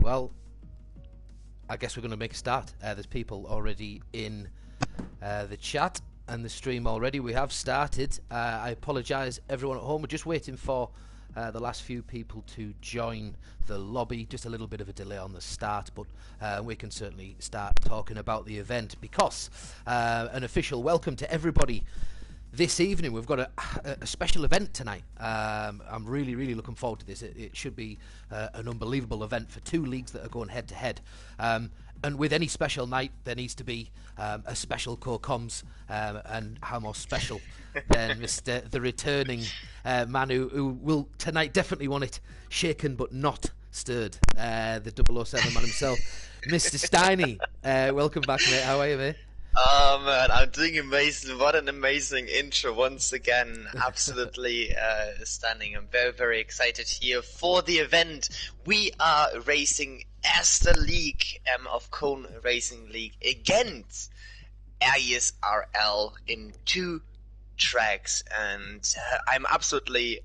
Well, I guess we're going to make a start. There's people already in the chat and the stream already. We have started. I apologise, everyone at home. We're just waiting for the last few people to join the lobby. Just a little bit of a delay on the start, but we can certainly start talking about the event, because an official welcome to everybody this evening. We've got a special event tonight. I'm really looking forward to this. It should be an unbelievable event for two leagues that are going head to head. And with any special night, there needs to be a special co-coms, and how more special than the returning man who will tonight definitely want it shaken but not stirred. The 007 man himself, Mr. Steiny. Welcome back, mate. How are you, mate? Oh man, I'm doing amazing. What an amazing intro once again. Absolutely stunning. I'm very excited here for the event. We are racing as the league of Cone Racing League against ISRL in 2 tracks, and I'm absolutely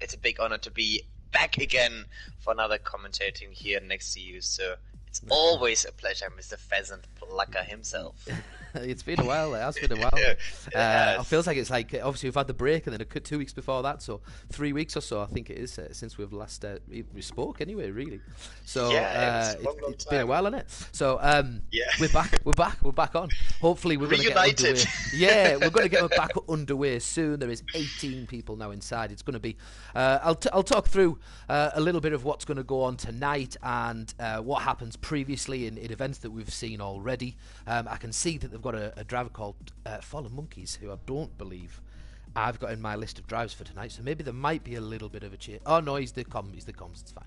it's a big honor to be back again for another commentating here next to you. So it's always a pleasure, Mr. Pheasant Plucker himself. It's been a while. It has been a while. It feels like it's like, obviously we've had the break, and then 2 weeks before that, so 3 weeks or so I think it is since we've last we spoke anyway, really. So it's been a while, hasn't it? So we're back on. Hopefully we're going to get underway. Yeah, we're going to get back underway soon. There is 18 people now inside. It's going to be I'll talk through a little bit of what's going to go on tonight, and what happens previously in events that we've seen already. I can see that they've got a driver called Fallen Monkeys, who I don't believe I've got in my list of drivers for tonight, so maybe there might be a little bit of a change. Oh no, he's the comms, it's fine.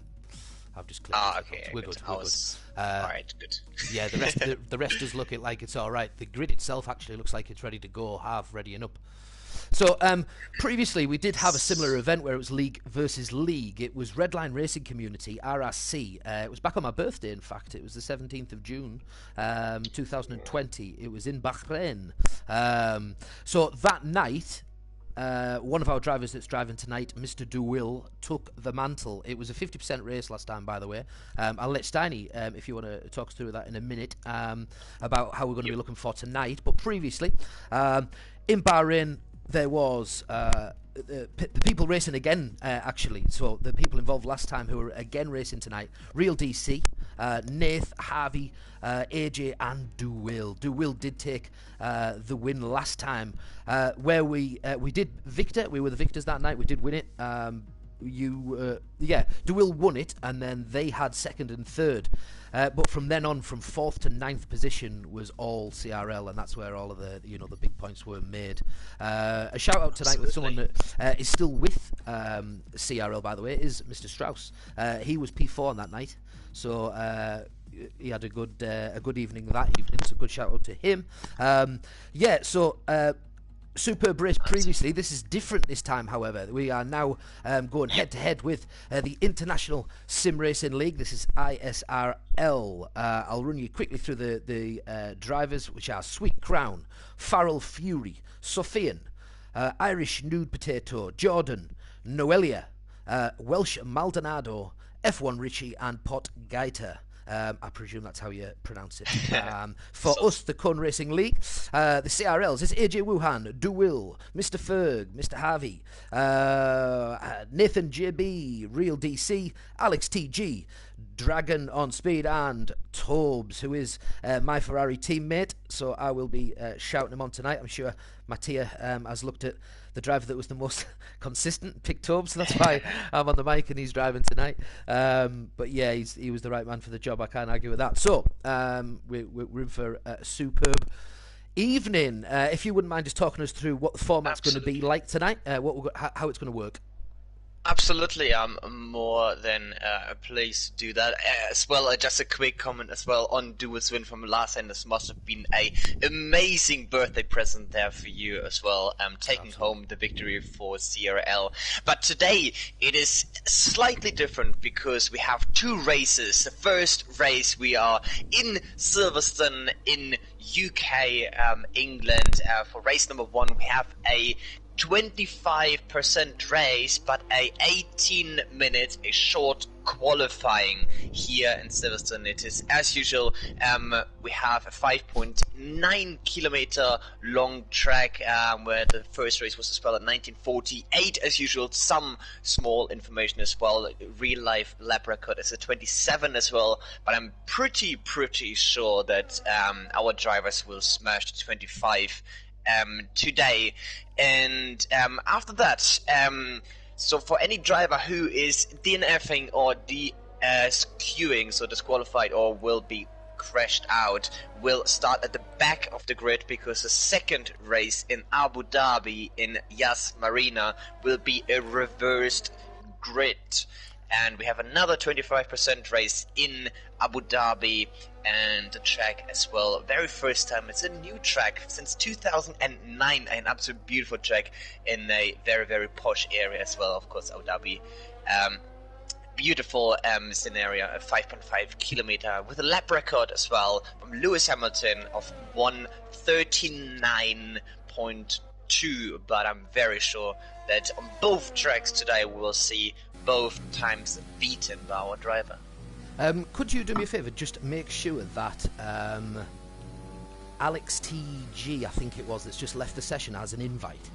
I've just clicked. Okay, we're good. Alright, good. Yeah, the rest does look like it's alright. The grid itself actually looks like it's ready to go, half ready and up. So previously we did have a similar event where it was league versus league. It was Redline Racing Community, RRC. It was back on my birthday, in fact. It was the 17th of June 2020. It was in Bahrain. So that night, one of our drivers that's driving tonight, Mr. DeWill, took the mantle. It was a 50% race last time, by the way. I'll let Steiny, if you want to talk us through that in a minute, about how we're going to be looking for tonight. But previously, in Bahrain, there was the people racing again, actually. So the people involved last time who are again racing tonight: Real DC, Nath, Harvey, AJ, and DeWill. DeWill did take the win last time, where we did Victor. We were the victors that night. We did win it. DeWill won it, and then they had second and third. But from then on, from 4th to 9th position was all CRL, and that's where all of the the big points were made. A shout out tonight with someone that is still with CRL, by the way, is Mr. Strauss. He was P4 on that night, so he had a good evening that evening. So good shout out to him. Superb race previously. This is different this time, however. We are now going head-to-head with the International Sim Racing League. This is ISRL. I'll run you quickly through the drivers, which are Sweet Crown, Farrell Fury, Sophian, Irish Nude Potato, Jordan, Noelia, Welsh Maldonado, F1 Richie, and Pot Gaita. I presume that's how you pronounce it. For us, the Cone Racing League, the CRLs is AJ Wuhan, DeWill, Mr. Ferg, Mr. Harvey, Nathan JB, Real DC, Alex TG, Dragon on Speed, and Tobes, who is my Ferrari teammate. So I will be shouting him on tonight. I'm sure Mattia has looked at the driver that was the most consistent, picked Tobes, so that's why I'm on the mic and he's driving tonight. But yeah, he was the right man for the job. I can't argue with that. So we're in for a superb evening. If you wouldn't mind just talking us through what the format's going to be like tonight, how it's going to work. Absolutely, I'm more than pleased to do that. As well, just a quick comment as well on DeWill's win from last time. This must have been a amazing birthday present there for you as well. Taking home the victory for CRL. But today it is slightly different because we have 2 races. The first race, we are in Silverstone in UK, England. For race number 1, we have a 25% race, but a 18 minutes, a short qualifying here in Silverstone. It is, as usual, we have a 5.9 kilometer long track where the first race was as well at 1948. As usual, some small information as well. Real life lap record is a 27 as well, but I'm pretty sure that our drivers will smash 25 today. And after that, so for any driver who is DNFing or queuing, so disqualified or will be crashed out, will start at the back of the grid, because the second race in Abu Dhabi in Yas Marina will be a reversed grid. And we have another 25% race in Abu Dhabi and the track as well. Very first time. It's a new track since 2009. An absolute beautiful track in a very posh area as well. Of course, Abu Dhabi. Beautiful scenario, a 5.5 kilometer with a lap record as well from Lewis Hamilton of 1:39.2. But I'm very sure that on both tracks today we will see both times beaten by our driver. Could you do me a favour? Just make sure that Alex TG, I think it was, that's just left the session as an invite,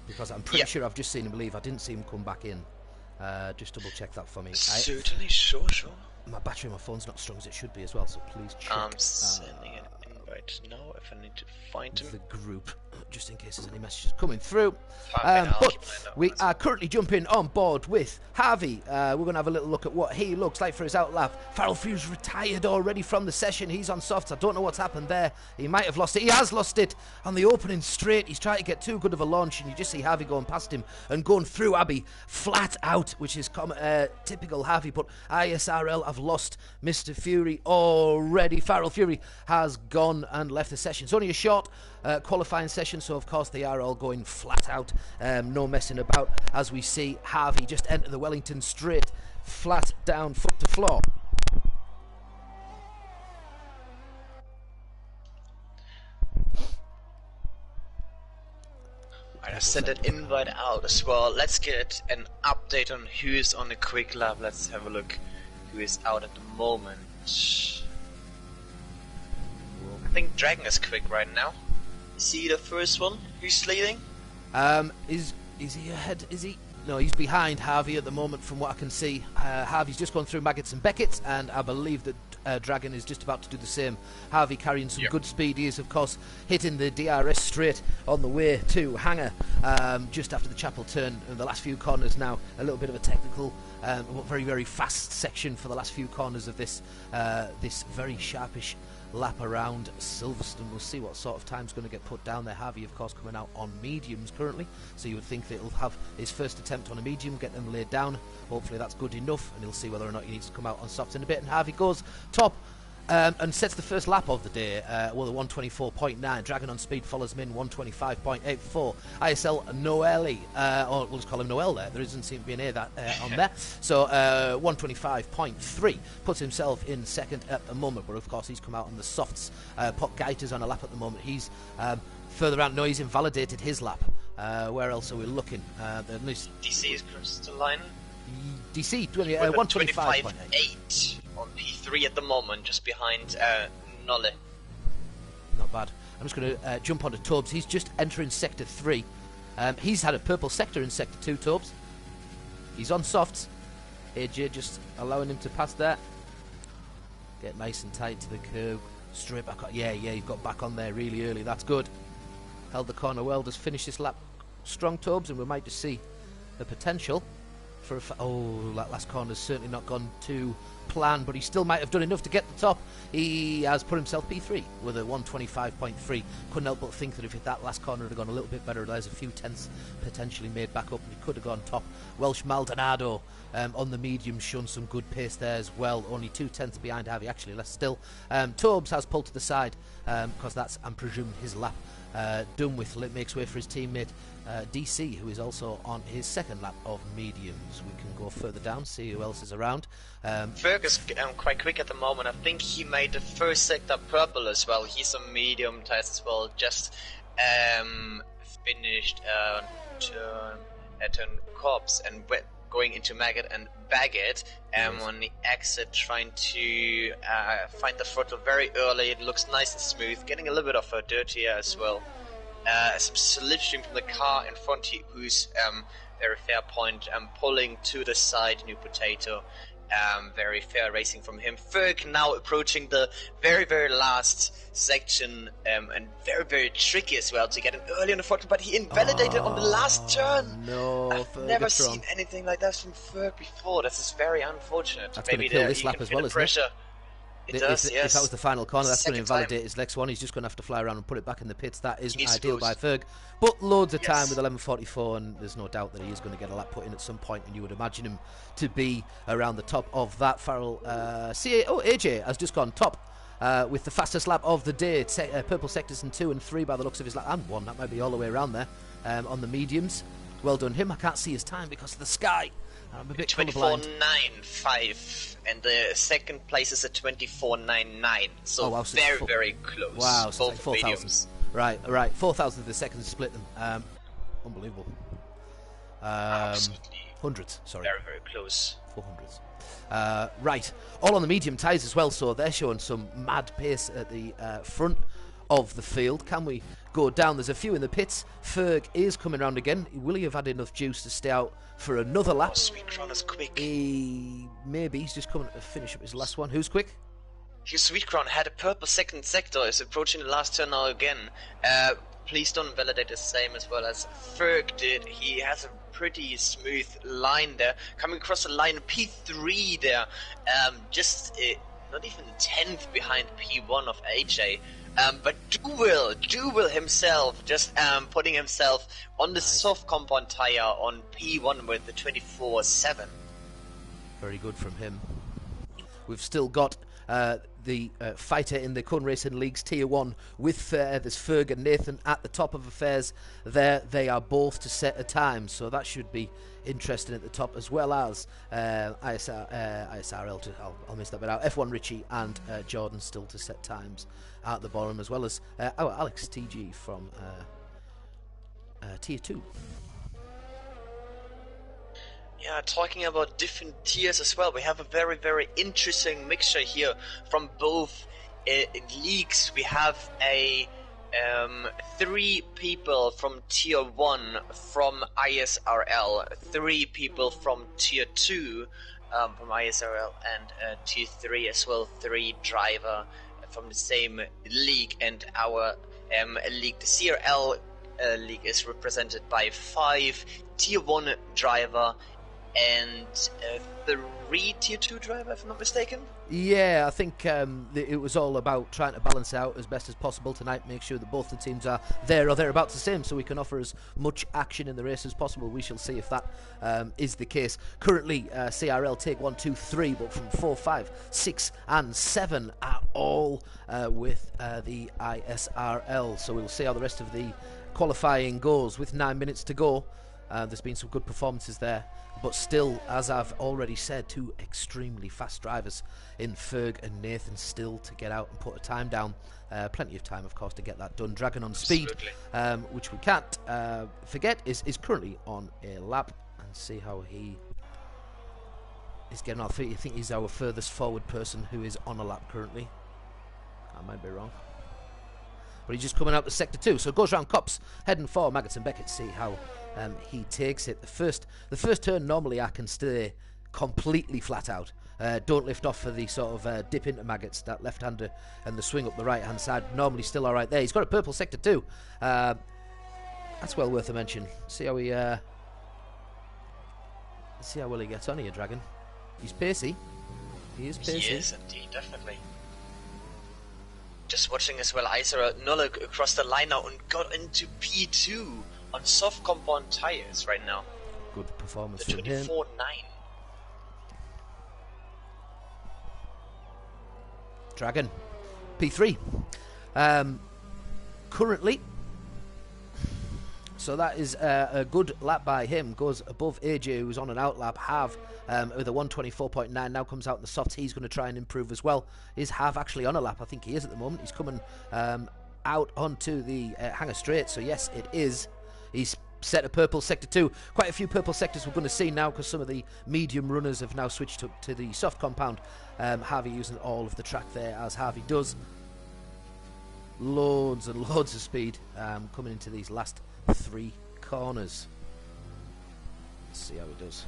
because I'm pretty sure I've just seen him leave. I didn't see him come back in. Just double check that for me. Certainly, sure. My battery on my phone's not strong as it should be as well, so please check. I'm sending an invite now if I need to find him. The group, just in case there's any messages coming through. But we are currently jumping on board with Harvey. We're going to have a little look at what he looks like for his outlap. Farrell Few's retired already from the session. He's on softs. I don't know what's happened there. He might have lost it. He has lost it on the opening straight. He's trying to get too good of a launch, and you just see Harvey going past him and going through Abbey flat out, which is typical Harvey. But ISRL have lost Mr. Fury already. Farrell Fury has gone and left the session. It's only a short qualifying session, so of course they are all going flat out, no messing about, as we see Harvey just enter the Wellington straight, flat down, foot to floor. I sent an invite out as well. Let's get an update on who is on the quick lap. Let's have a look who is out at the moment. I think Dragon is quick right now. Is he the first one? Who's leading? Is he ahead? Is he? No, he's behind Harvey at the moment from what I can see. Harvey's just gone through Maggots and Beckett, and I believe that Dragon is just about to do the same. Harvey carrying some good speed. He is, of course, hitting the DRS straight on the way to Hanger just after the Chapel turn in the last few corners now. A little bit of a technical, very fast section for the last few corners of this very sharpish lap around Silverstone. We'll see what sort of time's going to get put down there. Harvey, of course, coming out on mediums currently, so you would think that he'll have his first attempt on a medium, get them laid down. Hopefully that's good enough, and he'll see whether or not he needs to come out on softs in a bit. And Harvey goes top and sets the first lap of the day, with a 1:24.9. Dragon on speed follows him in 1:25.84. ISL Noeli, or we'll just call him Noel there. There doesn't seem to be an A on there. So 1:25.3 puts himself in second at the moment. But of course he's come out on the softs. Pot Gaiter's on a lap at the moment. He's further out. No, he's invalidated his lap. Where else are we looking? DC is crossed the line. DC 1:25.8 on P3 at the moment, just behind Nolle. Not bad. I'm just going to jump onto Tobes. He's just entering Sector 3. He's had a purple sector in Sector 2, Tobes. He's on softs. AJ just allowing him to pass there. Get nice and tight to the curb. Straight back on. Yeah, you've got back on there really early. That's good. Held the corner well. Just finish this lap strong, Tobes, and we might just see the potential for that last corner's certainly not gone to plan, but he still might have done enough to get the top. He has put himself P3 with a 1:25.3. Couldn't help but think that if that last corner had gone a little bit better, there's a few tenths potentially made back up, and he could have gone top. Welsh Maldonado on the medium, shown some good pace there as well. Only 2 tenths behind Harvey, actually less still. Tobes has pulled to the side because that's, I'm presuming, his lap done with. Makes way for his teammate DC, who is also on his second lap of mediums. We can go further down, see who else is around. Fergus quite quick at the moment. I think he made the first sector purple as well. He's on medium tires as well. Just finished turn Corps, and going into Maggot and Baggett on the exit, trying to find the throttle very early. It looks nice and smooth, getting a little bit of a dirt here as well. Some slipstream from the car in front here, who's very fair point, pulling to the side, New Potato. Very fair racing from him. Ferg now approaching the very, very last section, and very, very tricky as well to get him early on the throttle, but he invalidated on the last turn. No, I've never seen anything like that from Ferg before. This is very unfortunate. That's going to kill this lap as well, isn't it? It does, yes. If that was the final corner, that's going to invalidate his next one. He's just going to have to fly around and put it back in the pits. That isn't ideal by Ferg. But loads of time with 11.44, and there's no doubt that he is going to get a lap put in at some point, and you would imagine him to be around the top of that. Farrell, AJ has just gone top with the fastest lap of the day. Purple sectors in 2 and 3 by the looks of his lap, and 1. That might be all the way around there on the mediums. Well done him. I can't see his time because of the sky. I'm a bit 24.95, and the second place is at 24.99. So very, very close. Wow, so both like 4,000. Right. 4,000 the second split them. Unbelievable. Absolutely. Hundreds. Sorry. Very, very close. 400s. Right. All on the medium tyres as well, so they're showing some mad pace at the front of the field. Can we go down? There's a few in the pits. Ferg is coming round again. Will he have had enough juice to stay out for another lap? Sweetcron is quick. Maybe he's just coming to finish up his last one. Who's quick? Sweetcron had a purple second sector, is approaching the last turn now again. Please don't validate the same as well as Ferg did. He has a pretty smooth line there. Coming across the line, P3 there. Just not even 10th behind P1 of AJ. But Duwil himself just putting himself on the soft compound tire on P1 with the 24.7. Very good from him. We've still got the fighter in the Cone Racing League's Tier 1 with there's Ferg and Nathan at the top of affairs there. They are both to set a time, so that should be interesting at the top, as well as ISRL, I'll miss that bit out, F1 Richie and Jordan still to set times at the bottom, as well as our Alex TG from Tier 2. Yeah, talking about different tiers as well, we have a very, very interesting mixture here from both leagues. We have a 3 people from Tier 1 from ISRL, 3 people from Tier 2 from ISRL, and Tier 3 as well, 3 driver from the same league. And our league, the CRL league, is represented by 5 Tier 1 driver and 3 Tier 2 driver, if I'm not mistaken. Yeah, I think it was all about trying to balance out as best as possible tonight, make sure that both the teams are there or thereabouts the same, so we can offer as much action in the race as possible. We shall see if that is the case. Currently, CRL take 1, 2, 3, but from 4, 5, 6 and 7 are all with the ISRL, so we'll see how the rest of the qualifying goes. With 9 minutes to go, there's been some good performances there, but still, as I've already said, 2 extremely fast drivers in Ferg and Nathan still to get out and put a time down. Plenty of time, of course, to get that done. Dragon on speed, which we can't forget, is currently on a lap, and see how he is getting off. I think he's our furthest forward person who is on a lap currently. I might be wrong. But he's just coming out to Sector 2, so it goes round Cops, heading for Maggots and Beckett, see how he takes it. The first turn, normally I can stay completely flat out. Don't lift off for the sort of dip into Maggots, that left-hander, and the swing up the right-hand side. Normally still all right there. He's got a purple Sector 2. That's well worth a mention. See how he... see how well he gets on here, Dragon. He's pacey. He is pacey. He is indeed, definitely. Just watching as well, Isra Nullik across the line now and got into P2 on soft compound tires right now. Good performance the from him. 24.9. Dragon, P3. Currently, so that is a good lap by him. Goes above AJ, who's on an out lap. Have with a 124.9 now comes out in the softs. He's going to try and improve as well. Is Have actually on a lap? I think he is at the moment. He's coming out onto the Hanger Straight. So yes, it is. He's set of purple sector 2. Quite a few purple sectors we're going to see now because some of the medium runners have now switched up to the soft compound. Harvey using all of the track there, as Harvey does. Loads and loads of speed coming into these last 3 corners. Let's see how he does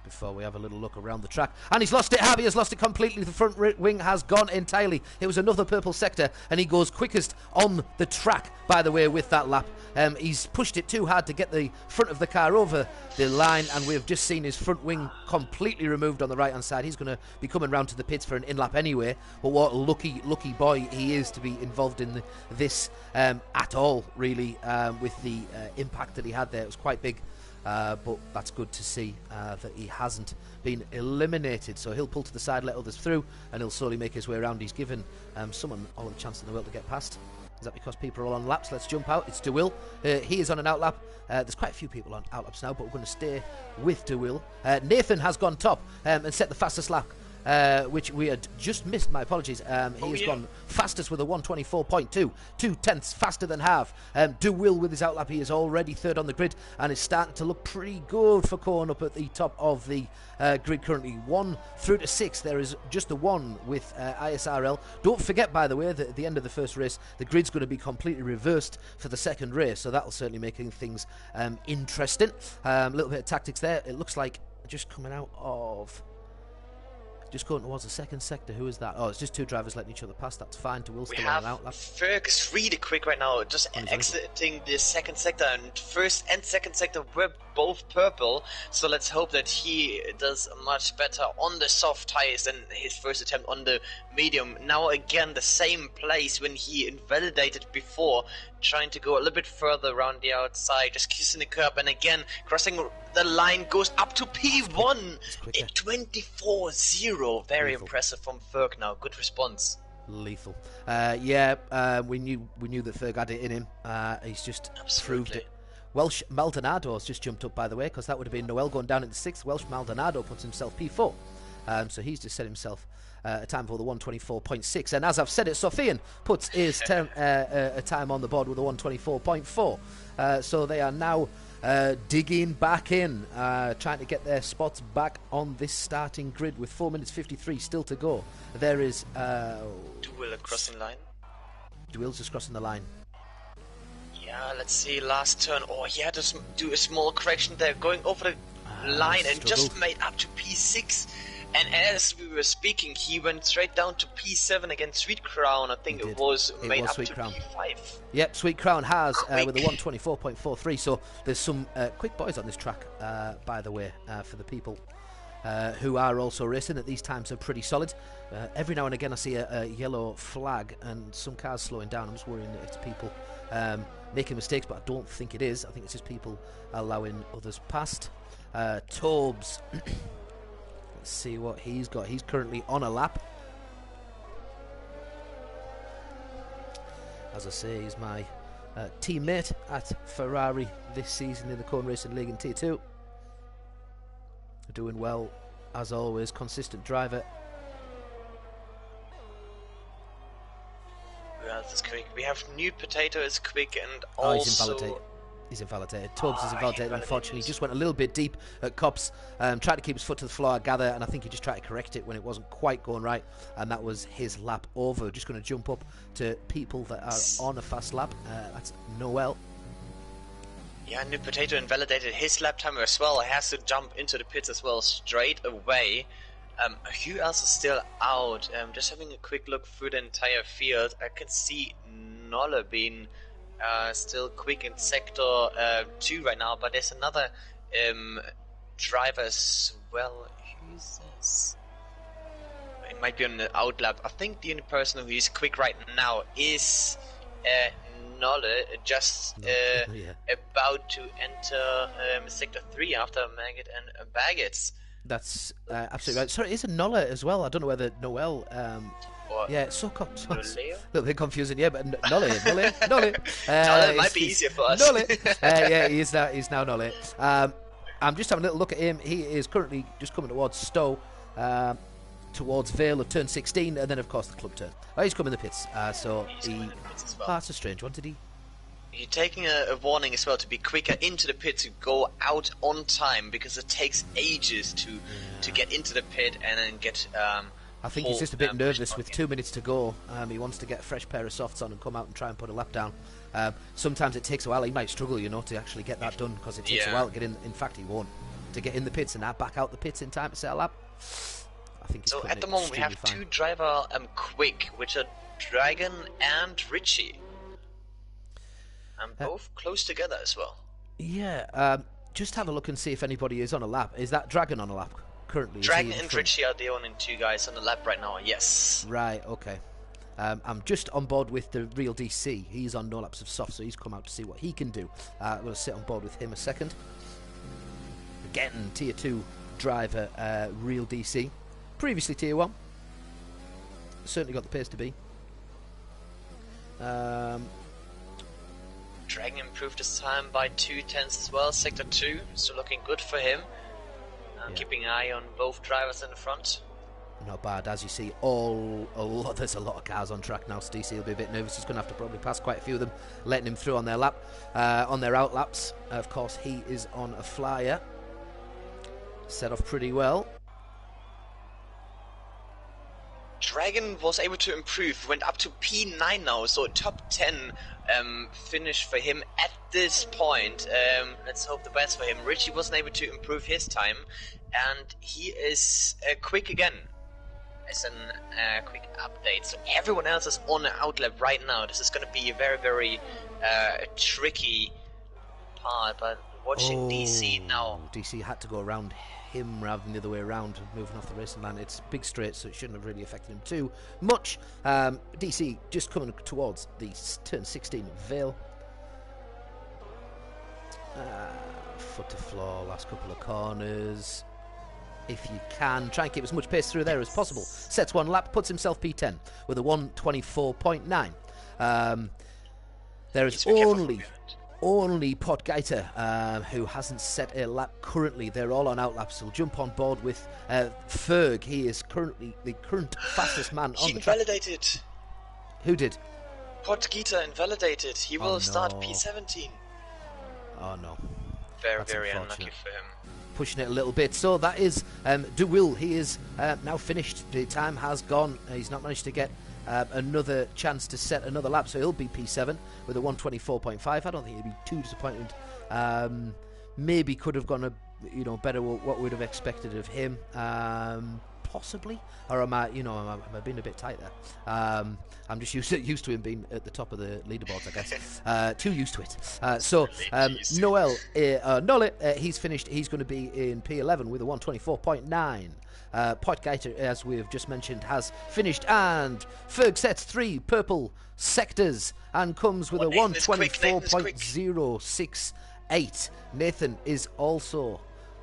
before we have a little look around the track. And he's lost it. Harvey has lost it completely. The front wing has gone entirely. It was another purple sector, and he goes quickest on the track, by the way, with that lap. He's pushed it too hard to get the front of the car over the line, and we've just seen his front wing completely removed on the right hand side. He's going to be coming round to the pits for an in-lap anyway. But what a lucky boy he is to be involved in this at all, really, with the impact that he had there. It was quite big. But that's good to see that he hasn't been eliminated. So he'll pull to the side, let others through, and he'll slowly make his way around. He's given someone all the chance in the world to get past. Is that because people are all on laps? Let's jump out. It's DeWill. He is on an outlap. There's quite a few people on outlaps now, but we're going to stay with DeWill. Nathan has gone top and set the fastest lap. Which we had just missed, my apologies. He has gone fastest with a 124.2, 2/10 faster than half. DeWill with his outlap, he is already third on the grid and is starting to look pretty good for Corn up at the top of the grid currently. 1 through to 6, there is just the 1 with ISRL. Don't forget, by the way, that at the end of the first race, the grid's going to be completely reversed for the second race, so that'll certainly make things interesting. A little bit of tactics there. It looks like just coming out of... Just going towards the second sector. Who is that? Oh, it's just 2 drivers letting each other pass. That's fine. DeWill still on an outlap. Fergus really quick right now, just exiting the second sector, and first and second sector were both purple. So let's hope that he does much better on the soft tires than his first attempt on the medium. Now again the same place when he invalidated before, trying to go a little bit further around the outside, just kissing the curb, and again crossing the line, goes up to P1 at 24-0. Very impressive from Ferg now. Good response. Lethal. We knew that Ferg had it in him. He's just proved it. Welsh Maldonado's just jumped up, by the way, because that would have been Noel going down into 6th. Welsh Maldonado puts himself P4. So he's just set himself a time for the 124.6. And as I've said it, Sofian puts his a time on the board with a 124.4. So they are now digging back in, trying to get their spots back on this starting grid with 4 minutes 53 still to go. There is... DeWill crossing line. DeWill's just crossing the line. Yeah, let's see, last turn. Oh, he had to do a small correction there, going over the line and just made up to P6. And as we were speaking, he went straight down to P7 against Sweet Crown. I think it was made up to P5. Yep, Sweet Crown has with a 124.43. So there's some quick boys on this track, by the way, for the people who are also racing. At these times are pretty solid. Every now and again I see a yellow flag and some cars slowing down. I'm just worrying that it's people making mistakes, but I don't think it is. I think it's just people allowing others past. Tobes... Let's see what he's got. He's currently on a lap. As I say, he's my teammate at Ferrari this season in the Cone Racing League in Tier 2. Doing well, as always. Consistent driver. Well, that's quick. We have New Potato is quick, and also... He's invalidated. Tubbs is invalidated, unfortunately. He just went a little bit deep at Cops. Tried to keep his foot to the floor, I gather, and I think he just tried to correct it when it wasn't quite going right, and that was his lap over. Just going to jump up to people that are on a fast lap. That's Noel. Yeah, New Potato invalidated his lap time as well. He has to jump into the pits as well straight away. Who else is still out? Just having a quick look through the entire field, I can see Nolle being... still quick in sector 2 right now, but there's another driver as well. Who's this? It might be on the outlap. I think the only person who is quick right now is Nolle, just about to enter sector 3 after Maggot and Baggett. That's absolutely right. Sorry, is it Nolle as well? I don't know whether Noel... yeah, it's so a little bit confusing, yeah, but Nolle. Nolle might be easier for us. Nolle. Yeah, he's now Nolle. I'm just having a little look at him. He is currently just coming towards Stowe, towards Vale of turn 16, and then of course the club turn. Oh, he's coming in the pits. So he... Oh, that's a strange one. Did he? You're taking a warning as well to be quicker into the pit, to go out on time, because it takes ages to get into the pit and then get. I think he's just a bit nervous with 2 minutes to go. He wants to get a fresh pair of softs on and come out and try and put a lap down. Sometimes it takes a while. He might struggle, to actually get that done, because it takes a while to get in. In fact, he won't. To get in the pits and now back out the pits in time to set a lap. I think he's so at the moment we have fine. two driver quick, which are Dragon and Richie. And both close together as well. Yeah, just have a look and see if anybody is on a lap. Is that Dragon on a lap currently? Dragon and Richie are the only two guys on the lap right now, yes. Right, okay. I'm just on board with the real DC. He's on no laps of soft, so he's come out to see what he can do. We'll sit on board with him a second. Again, Tier 2 driver, real DC. Previously Tier 1. Certainly got the pace to be. Dragon improved his time by 2/10 as well, Sector 2, so looking good for him. Keeping an eye on both drivers in the front. Not bad, as you see, there's a lot of cars on track now, so DC will be a bit nervous. He's going to have to probably pass quite a few of them, letting him through on their lap, on their out laps. Of course, he is on a flyer. Set off pretty well. Dragon was able to improve, went up to P9 now, so a top 10 finish for him at this point. Let's hope the best for him. Richie wasn't able to improve his time, and he is quick again. As a quick update, so everyone else is on the outlap right now. This is going to be a very, very tricky part, but watching DC now. DC had to go around him rather than the other way around, moving off the racing line. It's big straight, so it shouldn't have really affected him too much. DC just coming towards the turn 16 Vale. Foot to floor, last couple of corners. If you can, try and keep as much pace through there as possible. Sets one lap, puts himself P10 with a 1:24.9. There is only Podgaiter who hasn't set a lap currently. They're all on outlaps. He'll jump on board with Ferg. He is currently the current fastest man on the track. He invalidated. Who did? Podgaiter invalidated. He will start P17. Oh no. Very, very unlucky for him. Pushing it a little bit. So that is De Will. He is now finished. The time has gone. He's not managed to get another chance to set another lap, so he'll be P7 with a 1:24.5. I don't think he'd be too disappointed. Maybe could have gone better what we'd have expected of him. Possibly, or am I being a bit tight there? I'm just used to him being at the top of the leaderboards, I guess. Too used to it. Nole, he's finished. He's going to be in P11 with a 1:24.9. Podgaiter, as we've just mentioned, has finished, and Ferg sets 3 purple sectors and comes with a 1:24.068. Nathan is also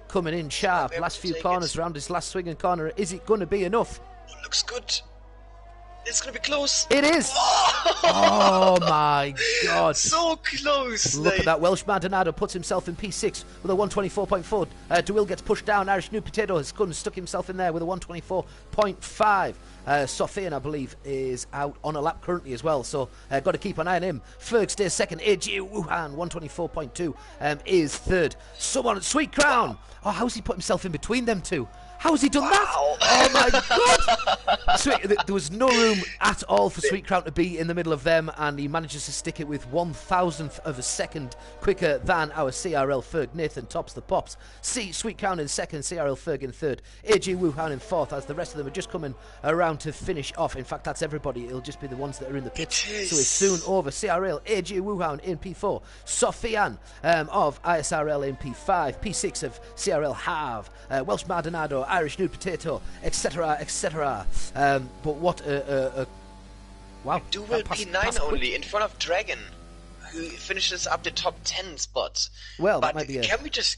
coming in sharp. Last few corners around his last swinging corner. Is it going to be enough? Looks good. It's going to be close. It is. Oh my God. So close. Look at that. Welsh Maldonado puts himself in P6 with a 1:24.4. DeWill gets pushed down. Irish New Potato has stuck himself in there with a 1:24.5. Sofian, I believe, is out on a lap currently as well, so got to keep an eye on him. Ferg stays second. AJ Wuhan, 1:24.2, is third. Someone at Sweet Crown. Oh, how's he put himself in between them two? How's he done that? Oh my God! There was no room at all for Sweet Crown to be in the middle of them, and he manages to stick it with 1,000th of a second quicker than our CRL Ferg. Nathan tops the pops. Sweet Crown in second, CRL Ferg in third, AJ Wuhan in fourth, as the rest of them are just coming around to finish off. In fact, that's everybody. It'll just be the ones that are in the pits. So it's soon over. CRL, AJ Wuhan in P4, Sofian of ISRL in P5, P6 of CRL Have, Welsh Maldonado, Irish Nude Potato, etc., etc. But what a wow! Do will P9 only in front of Dragon, who finishes up the top 10 spots. Well, but that might be a can we just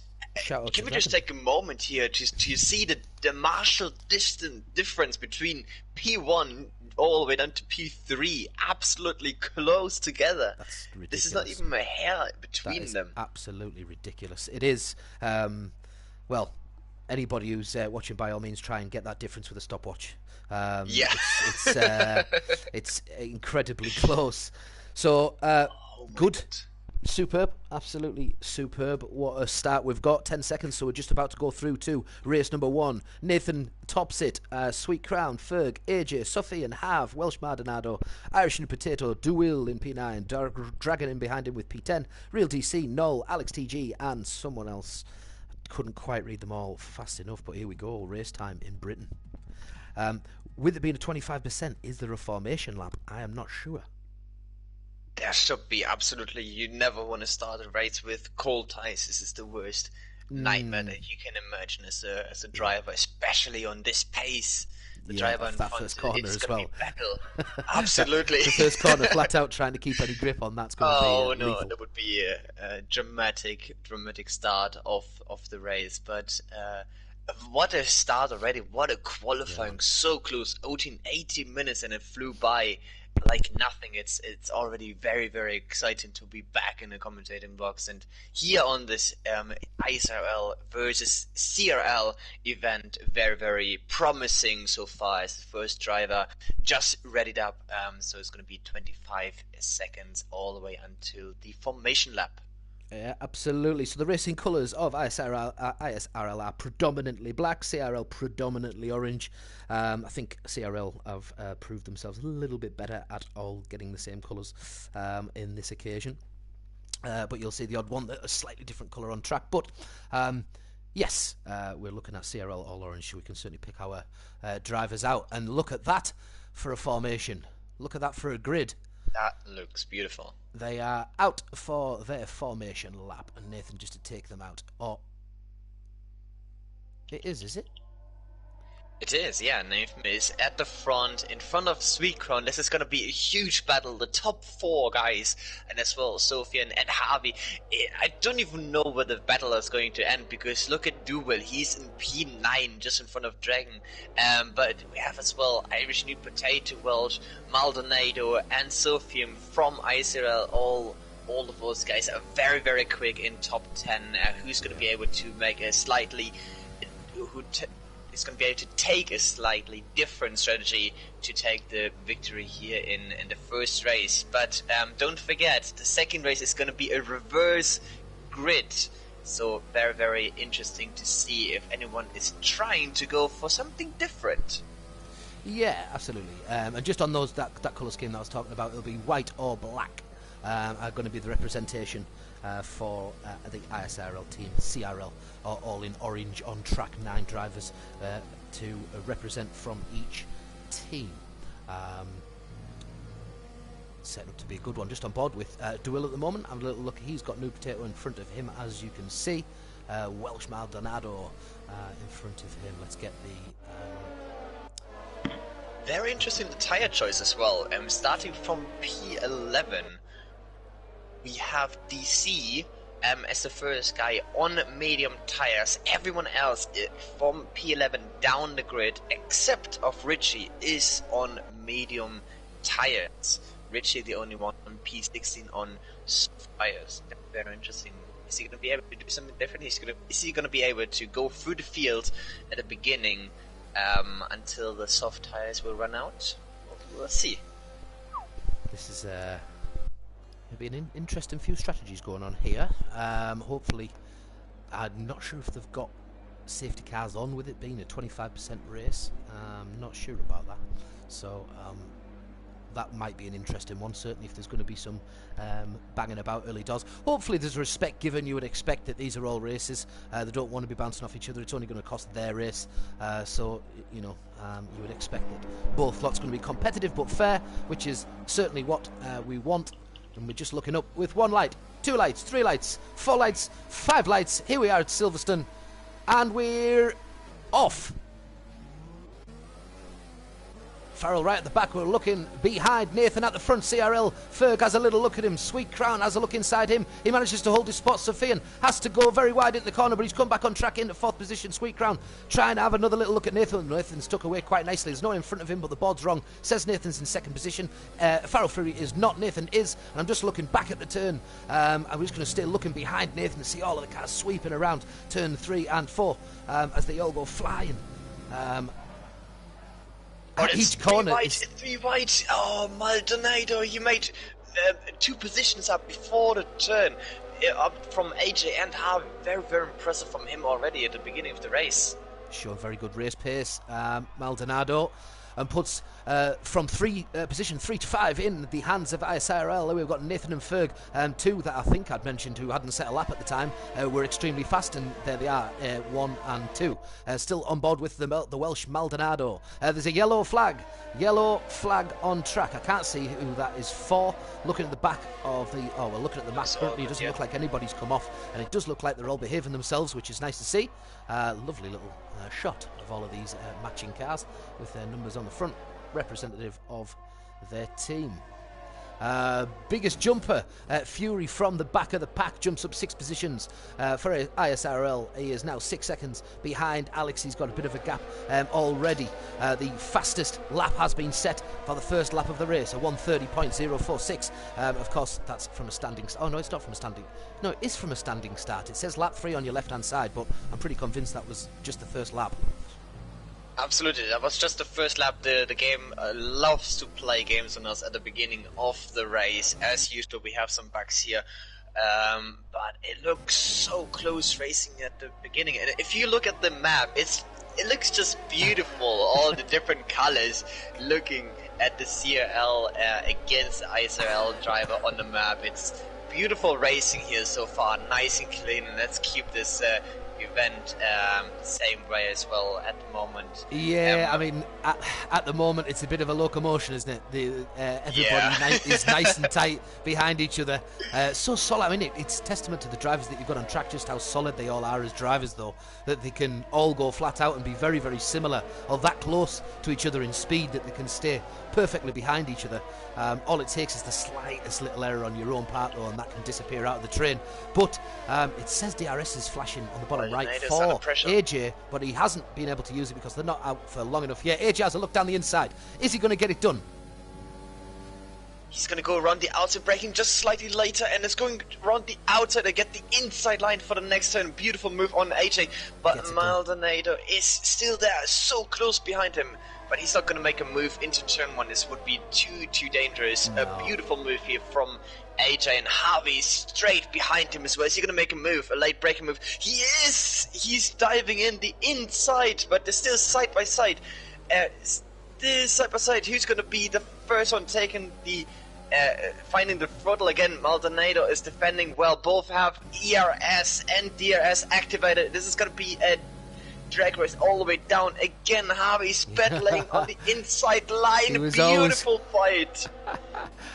take a moment here to see the martial difference between P1 all the way down to P3, absolutely close together. That's ridiculous. This is not even a hair between them. Absolutely ridiculous. It is. Well, anybody who's watching, by all means, try and get that difference with a stopwatch. It's incredibly close. So good Superb, absolutely superb. What a start we've got. 10 seconds, so we're just about to go through to race number 1. Nathan tops it. Sweet Crown, Ferg, AJ, Sophie and Hav, Welsh Mardonado, Irish and Potato, Duil in P9, Dragon in behind him with P10, Real DC, Null, Alex TG and someone else. Couldn't quite read them all fast enough, but here we go. Race time in Britain. With it being a 25%, is there a formation lap? I am not sure. There should be, absolutely. You never want to start a race with cold tires. This is the worst nightmare that you can imagine as a driver, especially on this pace. The driver in that front, first corner it's as going well. to be battle. Absolutely. The first corner, flat out trying to keep any grip on, that's going to be lethal. That would be a dramatic start of the race. But what a start already. What a qualifying. So close. 18 minutes and it flew by like nothing. It's already very, very exciting to be back in the commentating box, and here on this ISRL versus CRL event, very, very promising so far as the first driver just readied up. So it's going to be 25 seconds all the way until the formation lap. Yeah, absolutely. So the racing colours of ISRL are predominantly black, CRL predominantly orange. I think CRL have proved themselves a little bit better at all getting the same colours in this occasion. But you'll see the odd one, a slightly different colour on track. But yes, we're looking at CRL all orange, so we can certainly pick our drivers out. And look at that for a formation. Look at that for a grid. That looks beautiful. They are out for their formation lap, and Nathan just to take them out. Oh, it is it? It is, yeah. Nathan is at the front, in front of Sweet Crown. This is going to be a huge battle. The top 4 guys, and as well Sophie and Harvey. I don't even know where the battle is going to end, because look at Duvel. He's in P9, just in front of Dragon. But we have as well Irish New Potato, Welsh, Maldonado, and Sophie from ISRL. All of those guys are very, very quick in top 10. Who's going to be able to make a slightly... is going to be able to take a slightly different strategy to take the victory here in the first race. But don't forget, the second race is going to be a reverse grid. So very, very interesting to see if anyone is trying to go for something different. Yeah, absolutely. And just on those that colour scheme that I was talking about, it'll be white or black are going to be the representation for the ISRL team. CRL are all in orange on track, 9 drivers to represent from each team. Set up to be a good one. Just on board with Duil at the moment. Have a little look. He's got New Potato in front of him, as you can see. Welsh Maldonado in front of him. Let's get the... Very interesting, the tyre choice as well. Starting from P11, we have DC as the first guy on medium tires. Everyone else from P11 down the grid, except of Richie, is on medium tires. Richie the only one on P16 on soft tires. Very interesting. Is he going to be able to do something different? Is he going to be able to go through the field at the beginning until the soft tires will run out? We'll see. This is be an interesting few strategies going on here. Hopefully, I'm not sure if they've got safety cars on with it being a 25% race. I'm not sure about that. So that might be an interesting one, certainly if there's going to be some banging about early doors. Hopefully there's respect given. You would expect that these are all races. They don't want to be bouncing off each other. It's only going to cost their race. So, you know, you would expect that both lots are going to be competitive but fair, which is certainly what we want. And we're just looking up with 1 light, 2 lights, 3 lights, 4 lights, 5 lights. Here we are at Silverstone, and we're off. Farrell right at the back, we're looking behind Nathan at the front. CRL, Ferg has a little look at him. Sweet Crown has a look inside him. He manages to hold his spot. Sophian has to go very wide into the corner, but he's come back on track into 4th position. Sweet Crown trying to have another little look at Nathan. Nathan's stuck away quite nicely. There's no one in front of him, but the board's wrong. Says Nathan's in 2nd position. Farrell Fury is not. Nathan is. And I'm just looking back at the turn. I'm just going to stay looking behind Nathan to see all of the cars sweeping around turn 3 and 4 as they all go flying. Each corner is 3 wide. Oh, Maldonado, you made 2 positions up before the turn, up from AJ and Harvey. Very, very impressive from him already at the beginning of the race. Sure, very good race pace, Maldonado, and puts from position 3 to 5 in the hands of ISRL. We've got Nathan and Ferg, 2 that I think I'd mentioned who hadn't set a lap at the time, were extremely fast, and there they are, 1 and 2. Still on board with the Welsh Maldonado. There's a yellow flag on track. I can't see who that is for. Looking at the back of we're looking at the map currently. It doesn't look like anybody's come off, and it does look like they're all behaving themselves, which is nice to see. Lovely little shot of all of these matching cars with their numbers on the front, representative of their team. Biggest jumper, Fury from the back of the pack, jumps up 6 positions for ISRL. He is now 6 seconds behind Alex. He's got a bit of a gap already. The fastest lap has been set for the first lap of the race, a 1:30.046. Of course, that's from a standing start. Oh no, it's not from a standing. No, it is from a standing start. It says lap 3 on your left-hand side, but I'm pretty convinced that was just the first lap. Absolutely, that was just the first lap. The game loves to play games on us at the beginning of the race. As usual, we have some bugs here, but it looks so close racing at the beginning. And if you look at the map, it looks just beautiful. All the different colors looking at the CRL against the ISRL driver on the map. It's beautiful racing here so far, nice and clean. And let's keep this event same way as well at the moment. Yeah, I mean, at the moment it's a bit of a locomotion, isn't it? Everybody is nice and tight behind each other. So solid. I mean, it's testament to the drivers that you've got on track, just how solid they all are as drivers, though, that they can all go flat out and be very, very similar, or that close to each other in speed, that they can stay perfectly behind each other. All it takes is the slightest little error on your own part, though, and that can disappear out of the train. But it says DRS is flashing on the bottom right for AJ, but he hasn't been able to use it because they're not out for long enough. Yeah, AJ has a look down the inside. Is he going to get it done? He's going to go around the outside, braking just slightly later, and is going around the outside and get the inside line for the next turn. Beautiful move on AJ, but Maldonado is still there, so close behind him. But he's not going to make a move into turn 1. This would be too dangerous. No. A beautiful move here from AJ, and Harvey straight behind him as well. Is he going to make a move, a late braking move? He is! He's diving in the inside, but they're still side by side. Still side by side. Who's going to be the first one taking the finding the throttle again? Maldonado is defending well. Both have ERS and DRS activated. This is going to be a drag race all the way down again. Harvey's pedaling on the inside line. Beautiful fight.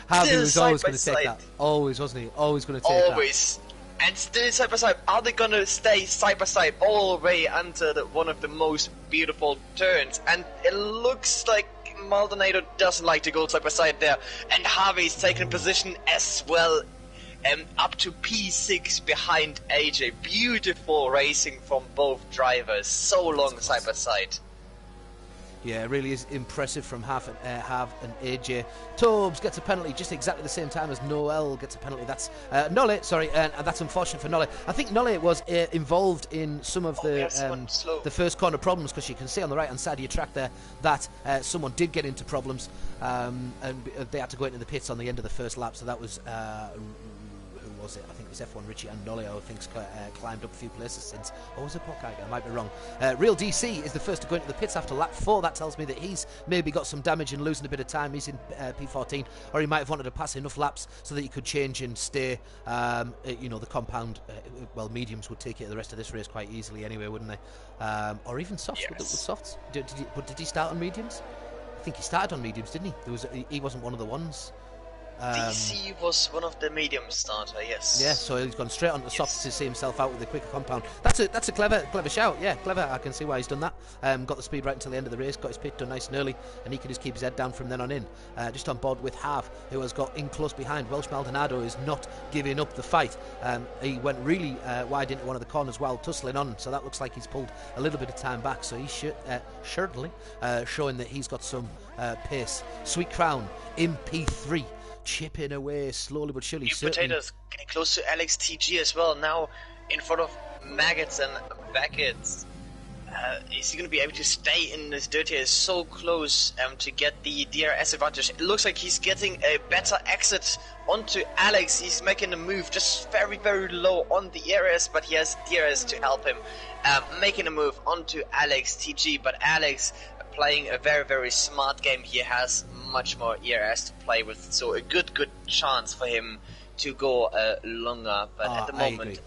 Harvey was always going to take that. Always, wasn't he? Always going to take that. Always. And still side by side. Are they going to stay side by side all the way until one of the most beautiful turns? And it looks like Maldonado doesn't like to go side by side there. And Harvey's taking position as well. Up to P6 behind AJ. Beautiful racing from both drivers. So long side by side. Yeah, it really is impressive from Hav and AJ. Tobes gets a penalty just exactly the same time as Noel gets a penalty. That's Nolly, sorry, and that's unfortunate for Nolly. I think Nolly was involved in some of the first corner problems, because you can see on the right-hand side of your track there that someone did get into problems, and they had to go into the pits on the end of the first lap. So that was was it? I think it was F1 Richie and Nolly, I think, climbed up a few places since. Or was it Pokai? I might be wrong. Real DC is the first to go into the pits after lap 4. That tells me that he's maybe got some damage and losing a bit of time. He's in P14, or he might have wanted to pass enough laps so that he could change and stay. The compound, mediums would take it the rest of this race quite easily anyway, wouldn't they? Or even softs. Yes. With softs. Did he start on mediums? I think he started on mediums, didn't he? He wasn't one of the ones. DC was one of the medium starter, yes. Yeah, so he's gone straight on the softs to see himself out with a quicker compound. That's a clever shout. Yeah, clever. I can see why he's done that. Got the speed right until the end of the race, got his pit done nice and early, and he can just keep his head down from then on in. Just on board with Hav, who has got in close behind. Welsh Maldonado is not giving up the fight. He went really wide into one of the corners while tussling on, so that looks like he's pulled a little bit of time back. So he's certainly showing that he's got some pace. Sweet Crown in P3. Chipping away slowly but surely. Potatoes getting close to Alex TG as well, now in front of Maggots and Beckett's. is he going to be able to stay in this dirty area so close to get the DRS advantage? It looks like he's getting a better exit onto Alex. He's making a move just very, very low on the DRS, but he has DRS to help him. Making a move onto Alex TG, but Alex playing a very, very smart game. He has much more ERS to play with, so a good chance for him to go longer, but at the moment...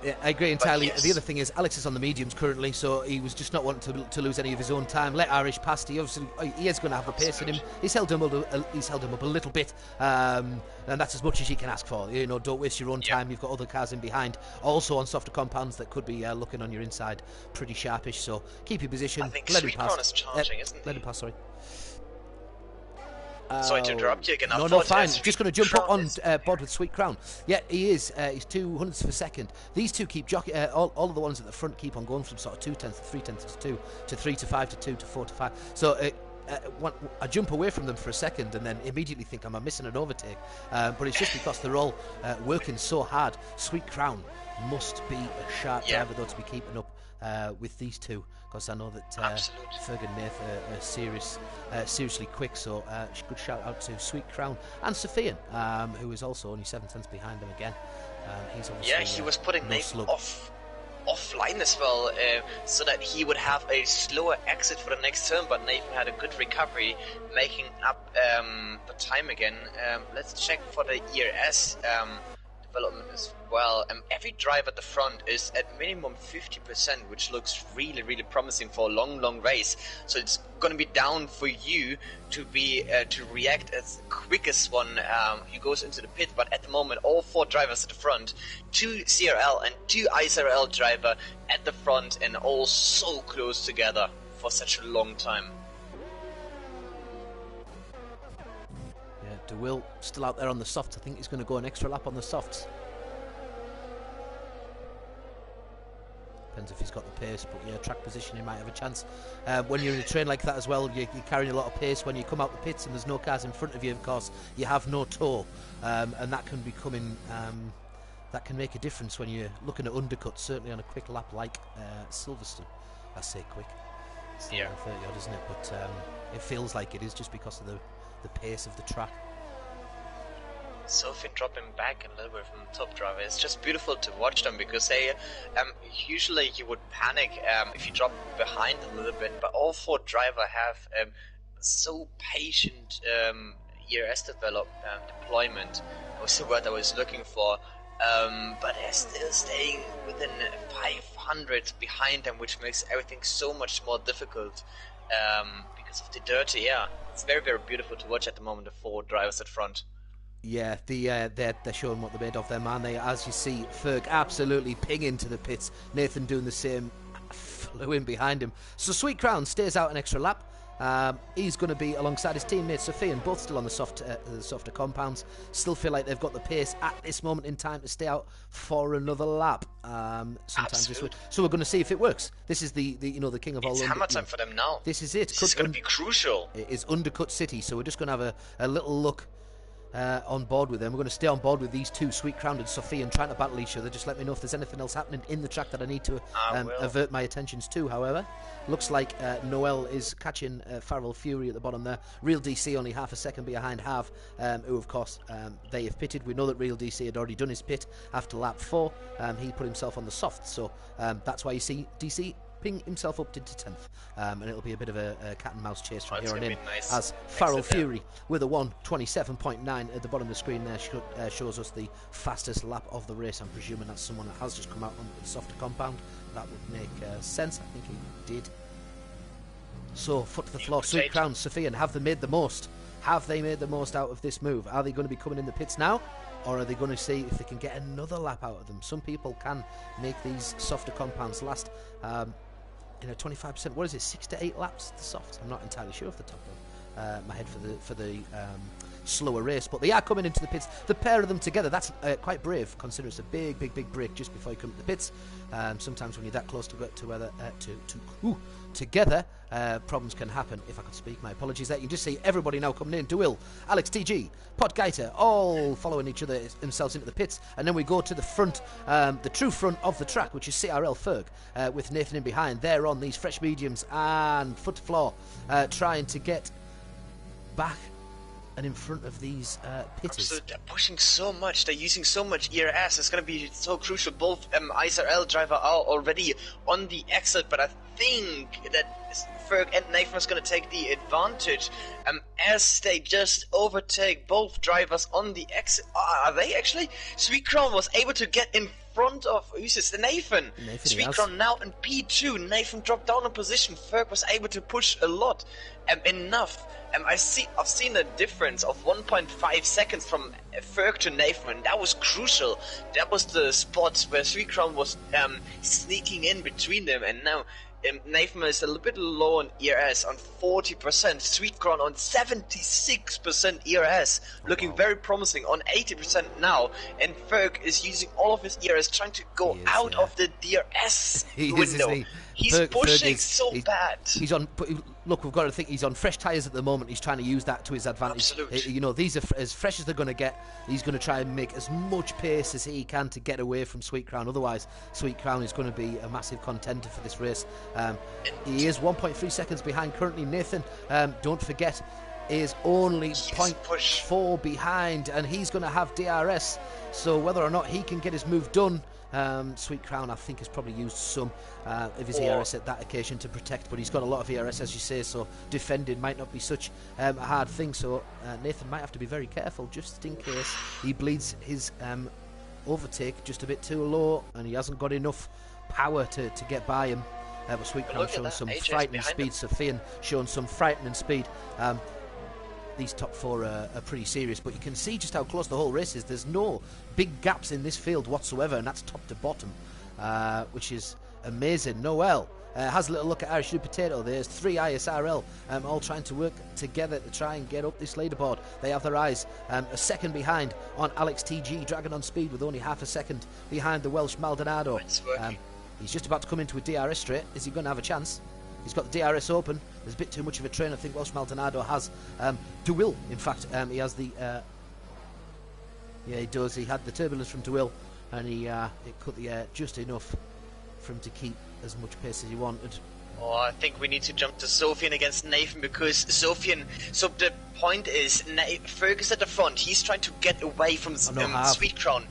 Yeah, I agree entirely. Yes. The other thing is Alex is on the mediums currently, so he was just not wanting to lose any of his own time. Let Irish past. He obviously he is going to have the pace in him. He's held him up a little bit, and that's as much as you can ask for. You know, don't waste your own time. You've got other cars in behind, also on softer compounds that could be looking on your inside pretty sharpish. So keep your position. I think let him pass. is charging, isn't he? Let him pass. Sorry. Sorry to interrupt you again. No, fine. Just going to jump up on board with Sweet Crown. Yeah, he is. He's 200ths of a second. These two keep jockeying. All of the ones at the front keep on going from sort of 2 tenths to 3 tenths to 2 to 3 to 5 to 2 to 4 to 5. So I jump away from them for a second and then immediately think, am I missing an overtake? But it's just because they're all working so hard. Sweet Crown must be a sharp driver, though, to be keeping up with these two, because I know that Ferg and Nath are seriously quick. So good shout out to Sweet Crown and Sophian, who is also only 7 tenths behind them again. He's obviously, he was putting Nathan offline as well, so that he would have a slower exit for the next turn, but Nathan had a good recovery, making up the time again. Let's check for the ERS development as well. Every drive at the front is at minimum 50%, which looks really, really promising for a long race. So it's going to be down for you to be to react as quick as one who goes into the pit. But at the moment, all 4 drivers at the front, 2 CRL and 2 ISRL driver at the front, and all so close together for such a long time. De Will still out there on the softs. I think he's going to go an extra lap on the softs. Depends if he's got the pace, but yeah, track position he might have a chance. When you're in a train like that as well, you're carrying a lot of pace. When you come out the pits and there's no cars in front of you, of course, you have no toe, and that can be coming. That can make a difference when you're looking at undercuts, certainly on a quick lap like Silverstone. I say quick. It's 30 odd, isn't it? But it feels like it is just because of the pace of the track. Sophie dropping back a little bit from the top driver. It's just beautiful to watch them, because they usually you would panic if you drop behind a little bit, but all 4 drivers have so patient ERS deployment was the word I was looking for, but they're still staying within 500 behind them, which makes everything so much more difficult because of the dirty air. It's very, very beautiful to watch at the moment, the 4 drivers at front. Yeah, they're showing what they're made of, them, aren't they? As you see, Ferg absolutely pinging to the pits. Nathan doing the same, flew in behind him. So Sweet Crown stays out an extra lap. He's going to be alongside his teammate Sophia, and both still on the softer compounds. Still feel like they've got the pace at this moment in time to stay out for another lap. Sometime this week. So we're going to see if it works. This is the king of all. It's hammer time for them now. This is it. This is going to be crucial. It is Undercut City, so we're just going to have a little look on board with them. We're going to stay on board with these two, Sweet Crown and Sophia, and trying to battle each other. Just let me know if there's anything else happening in the track that I need to avert my attentions to. However, looks like Noel is catching Farrell Fury at the bottom there. Real DC only half a second behind Hav, who of course they have pitted. We know that Real DC had already done his pit after lap 4. He put himself on the soft, so that's why you see DC ping himself up into 10th, and it'll be a bit of a cat and mouse chase from here on in, as Farrell Fury with a 1:27.9 at the bottom of the screen there shows us the fastest lap of the race. I'm presuming that's someone that has just come out on the softer compound. That would make sense. I think he did. So foot to the floor, Sweet Crown, Sophia, and have they made the most? Have they made the most out of this move? Are they going to be coming in the pits now, or are they going to see if they can get another lap out of them? Some people can make these softer compounds last 25%. What is it, 6 to 8 laps? The soft. I'm not entirely sure off the top of my head for the slower race. But they are coming into the pits. The pair of them together, that's quite brave, considering it's a big break just before you come to the pits. Sometimes when you're that close together, problems can happen. If I could speak, my apologies there. You can just see everybody now coming in. DeWill, Alex TG, Podgeiter, all following each other themselves into the pits. And then we go to the front, the true front of the track, which is CRL Ferg, with Nathan in behind. They're on these fresh mediums and foot to floor, trying to get back and in front of these pitters. Absolutely, they're pushing so much, they're using so much ERS, it's going to be so crucial. Both ISRL driver are already on the exit, but I think that Ferg and Nathan is going to take the advantage as they just overtake both drivers on the exit. Are they actually? Sweet Crown was able to get in front of, who's this? Nathan. Sweet Crown now in P2. Nathan dropped down a position. Ferg was able to push a lot. Enough. I've seen a difference of 1.5 seconds from Ferg to Nathan, and that was crucial. That was the spot where Sweet Crown was sneaking in between them, and now Nathan is a little bit low on ERS on 40%, Sweet Crown on 76% ERS, looking very promising on 80% now, and Ferg is using all of his ERS trying to go out of the DRS window. He's pushing so bad. He's on. Look, we've got to think he's on fresh tyres at the moment. He's trying to use that to his advantage. Absolutely. You know, these are as fresh as they're going to get. He's going to try and make as much pace as he can to get away from Sweet Crown. Otherwise, Sweet Crown is going to be a massive contender for this race. He is 1.3 seconds behind currently. Nathan, don't forget, is only 0.4 behind, and he's going to have DRS. So whether or not he can get his move done, Sweet Crown, I think, has probably used some of his ERS at that occasion to protect, but he's got a lot of ERS, as you say, so defending might not be such a hard thing. So Nathan might have to be very careful just in case he bleeds his overtake just a bit too low and he hasn't got enough power to get by him. But Sweet Crown showing some frightening speed. Sofian showing some frightening speed. These top four are pretty serious, but you can see just how close the whole race is. There's no big gaps in this field whatsoever, and that's top to bottom, which is amazing. Noel has a little look at Irish New Potato. There's 3 ISRL all trying to work together to try and get up this leaderboard. They have their eyes a second behind on Alex TG, dragging on speed with only half a second behind the Welsh Maldonado. He's just about to come into a DRS straight. Is he going to have a chance? He's got the DRS open. There's a bit too much of a train. I think Welsh Maldonado has. DeWill, in fact, he has the. Yeah, he does. He had the turbulence from DeWill, and it cut the air just enough for him to keep as much pace as he wanted. Oh, I think we need to jump to Sofian against Nathan, because Sofian. So the point is, Fergus at the front. He's trying to get away from Sweet Crown.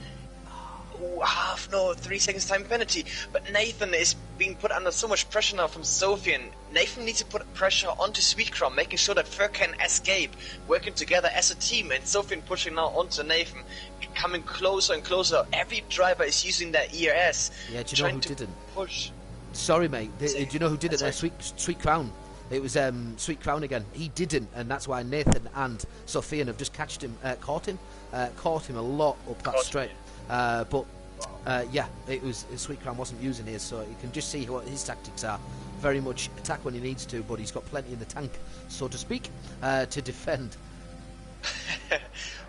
Half, no, 3 seconds time penalty. But Nathan is being put under so much pressure now from Sofian. Nathan needs to put pressure onto Sweet Crown, making sure that Ferg can escape, working together as a team, and Sofian pushing now onto Nathan, coming closer and closer. Every driver is using their ERS. Yeah, do you know who didn't? Push. Sorry, mate. Do you know who did it there? Sweet Crown. It was Sweet Crown again. He didn't, and that's why Nathan and Sofian have just caught him a lot up that straight. But yeah, it was Sweet Crown wasn't using his, so you can just see what his tactics are. Very much attack when he needs to, but he's got plenty in the tank, so to speak, to defend.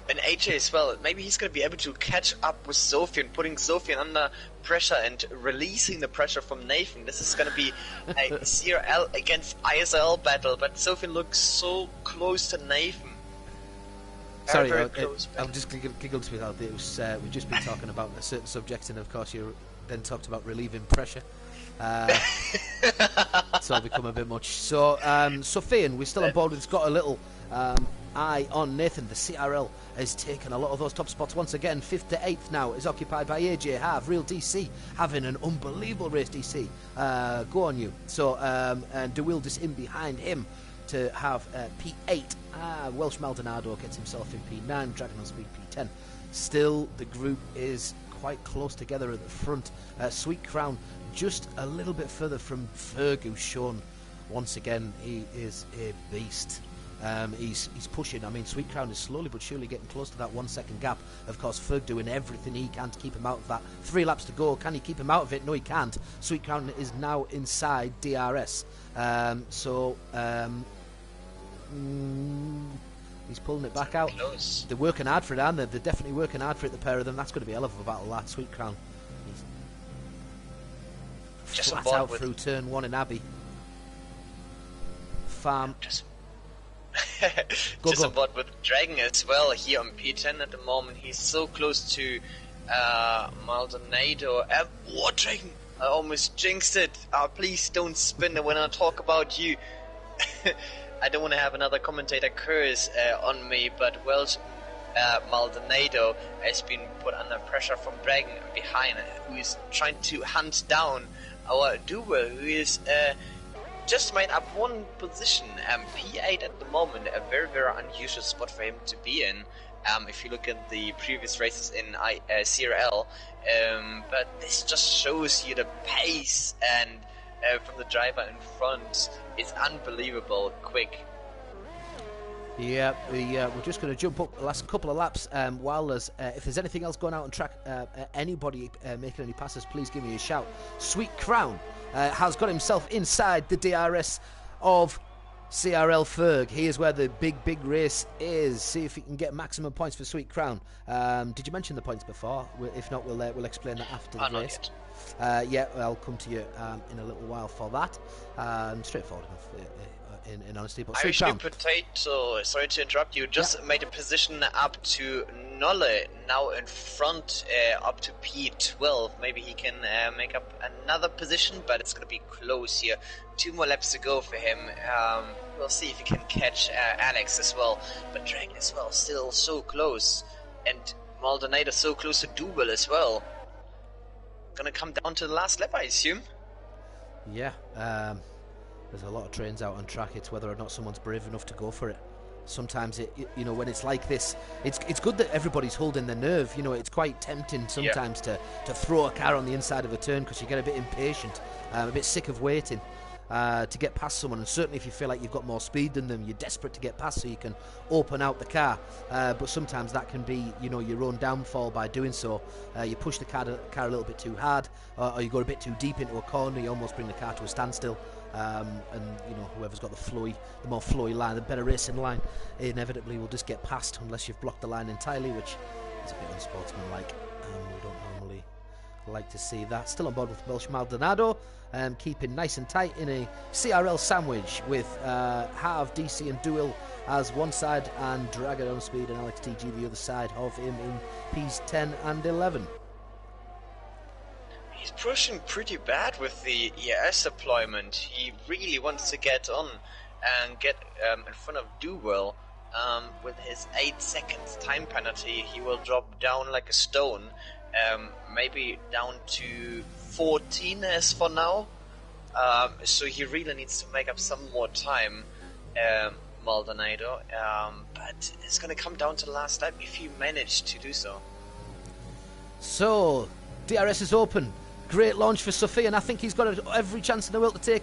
And AJ as well, maybe he's going to be able to catch up with Sofian, putting Sofian under pressure and releasing the pressure from Nathan. This is going to be a CRL against ISRL battle, but Sofian looks so close to Nathan. Sorry, I'm just giggled to me out. It was we've just been talking about a certain subject, and of course you then talked about relieving pressure. It's all become a bit much. So Sofian, we're still on board. It's got a little eye on Nathan. The CRL has taken a lot of those top spots once again. 5th to 8th now is occupied by AJ Have. Real DC having an unbelievable race. DC, go on you. So and DeWill just in behind him to have P8. Welsh Maldonado gets himself in P9, Dragon on speed P10. Still, the group is quite close together at the front. Sweet Crown just a little bit further from Ferg, who's shown once again he is a beast. He's pushing. I mean, Sweet Crown is slowly but surely getting close to that 1 second gap. Of course, Ferg doing everything he can to keep him out of that. 3 laps to go. Can he keep him out of it? No, he can't. Sweet Crown is now inside DRS. He's pulling it back out. Close. They're working hard for it, aren't they? They're definitely working hard for it, the pair of them. That's going to be a hell of a battle, that. Sweet Crown. He's Just flat out through turn 1 in Abbey. Farm. Just Go. about with Dragon as well here on P10 at the moment. He's so close to Maldonado. What Dragon? I almost jinxed it. Please don't spin it when I talk about you. I don't want to have another commentator curse on me, but Maldonado has been put under pressure from Dragon behind, who is trying to hunt down our duel, who is just made up one position. P8 at the moment, a very, very unusual spot for him to be in. If you look at the previous races in CRL, but this just shows you the pace and from the driver in front is unbelievable quick. Yeah, we're just going to jump up the last couple of laps. While there's, if there's anything else going out on track, anybody making any passes, please give me a shout. Sweet Crown has got himself inside the DRS of CRL Ferg. Here's where the big race is. See if he can get maximum points for Sweet Crown. Did you mention the points before? If not, we'll explain that after the race. Yeah, I'll come to you in a little while for that. Straightforward enough. In honesty, but Irish New Potato, sorry to interrupt you, just made a position up to Nolle, now in front, up to P12. Maybe he can make up another position, but it's going to be close here. 2 more laps to go for him. We'll see if he can catch Alex as well, but Dragon as well, still so close, and Maldonado so close to Duel as well. Gonna come down to the last lap, I assume. Yeah, there's a lot of trains out on track. It's whether or not someone's brave enough to go for it. Sometimes when it's like this, it's good that everybody's holding their nerve. It's quite tempting sometimes to throw a car on the inside of a turn because you get a bit impatient, a bit sick of waiting to get past someone. And certainly if you feel like you've got more speed than them, you're desperate to get past so you can open out the car. But sometimes that can be, your own downfall by doing so. You push the car a little bit too hard, or you go a bit too deep into a corner. You almost bring the car to a standstill. And whoever's got the more flowy line, the better racing line, inevitably will just get past unless you've blocked the line entirely, which is a bit unsportsmanlike. We don't normally like to see that. Still on board with Welsh Maldonado, keeping nice and tight in a CRL sandwich with Harv, DC and Duel as one side and Dragon on speed and Alex TG the other side of him in P's 10 and 11. He's pushing pretty bad with the ES deployment. He really wants to get on and get in front of Duel. With his 8 seconds time penalty, he will drop down like a stone. Maybe down to 14 as for now. So he really needs to make up some more time, Maldonado. But it's going to come down to the last lap if you manage to do so. So, DRS is open. Great launch for Sophie, and I think he's got every chance in the world to take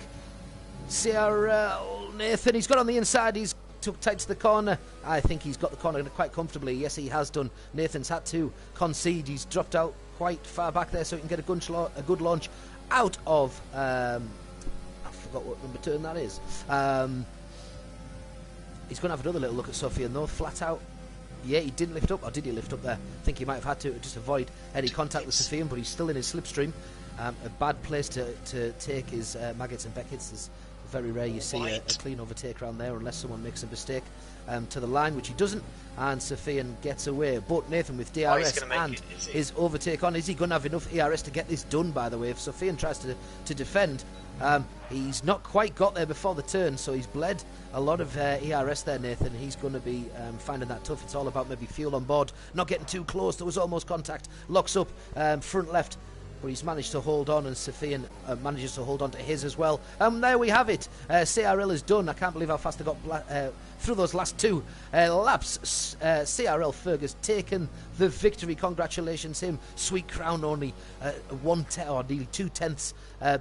CRL. Nathan, he's got on the inside, he's took tight to the corner. I think he's got the corner quite comfortably. Yes, he has done. Nathan's had to concede. He's dropped out quite far back there so he can get a good launch out of... I forgot what number turn that is. He's going to have another little look at Sophie, and though flat out. Yeah, he didn't lift up, or did he lift up there? I think he might have had to just avoid any contact with Sofian, but he's still in his slipstream. A bad place to take his Maggots and Beckett's. It's very rare you see a clean overtake around there unless someone makes a mistake to the line, which he doesn't, and Sofian gets away. But Nathan with DRS and his overtake on, is he going to have enough ERS to get this done, by the way? If Sofian tries to defend, he's not quite got there before the turn, so he's bled a lot of ERS there, Nathan. He's going to be finding that tough. It's all about maybe fuel on board, not getting too close. There was almost contact. Locks up front left, but he's managed to hold on, and Sofian manages to hold on to his as well. There we have it. CRL is done. I can't believe how fast I got through those last 2 laps. CRL Ferg has taken the victory. Congratulations him. Sweet Crown only 1/10 or nearly 2/10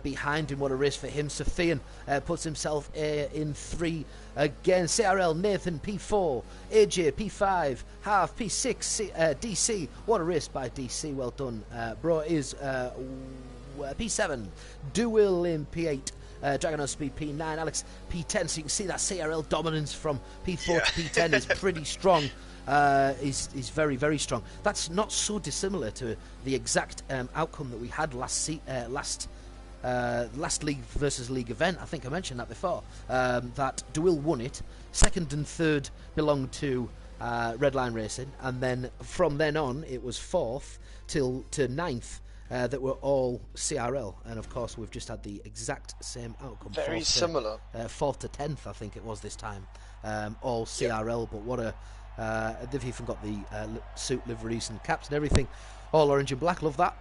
behind him. What a race for him. Sofian puts himself in 3 again. CRL Nathan P4, AJ P5, Half P6, DC. What a race by DC. Well done, bro. Is P7, Duel in P8, Dragonos Speed P9, Alex P10. So you can see that CRL dominance from P4 to P10 is pretty strong. Is very, very strong. That's not so dissimilar to the exact outcome that we had last league versus league event. I think I mentioned that before. That DeWill won it. Second and third belonged to Redline Racing, and then from then on it was fourth to ninth that were all CRL. And of course we've just had the exact same outcome. Very similar. Fourth to 10th, I think it was this time. All CRL, but what a they've even got the suit liveries and caps and everything, all orange and black. Love that.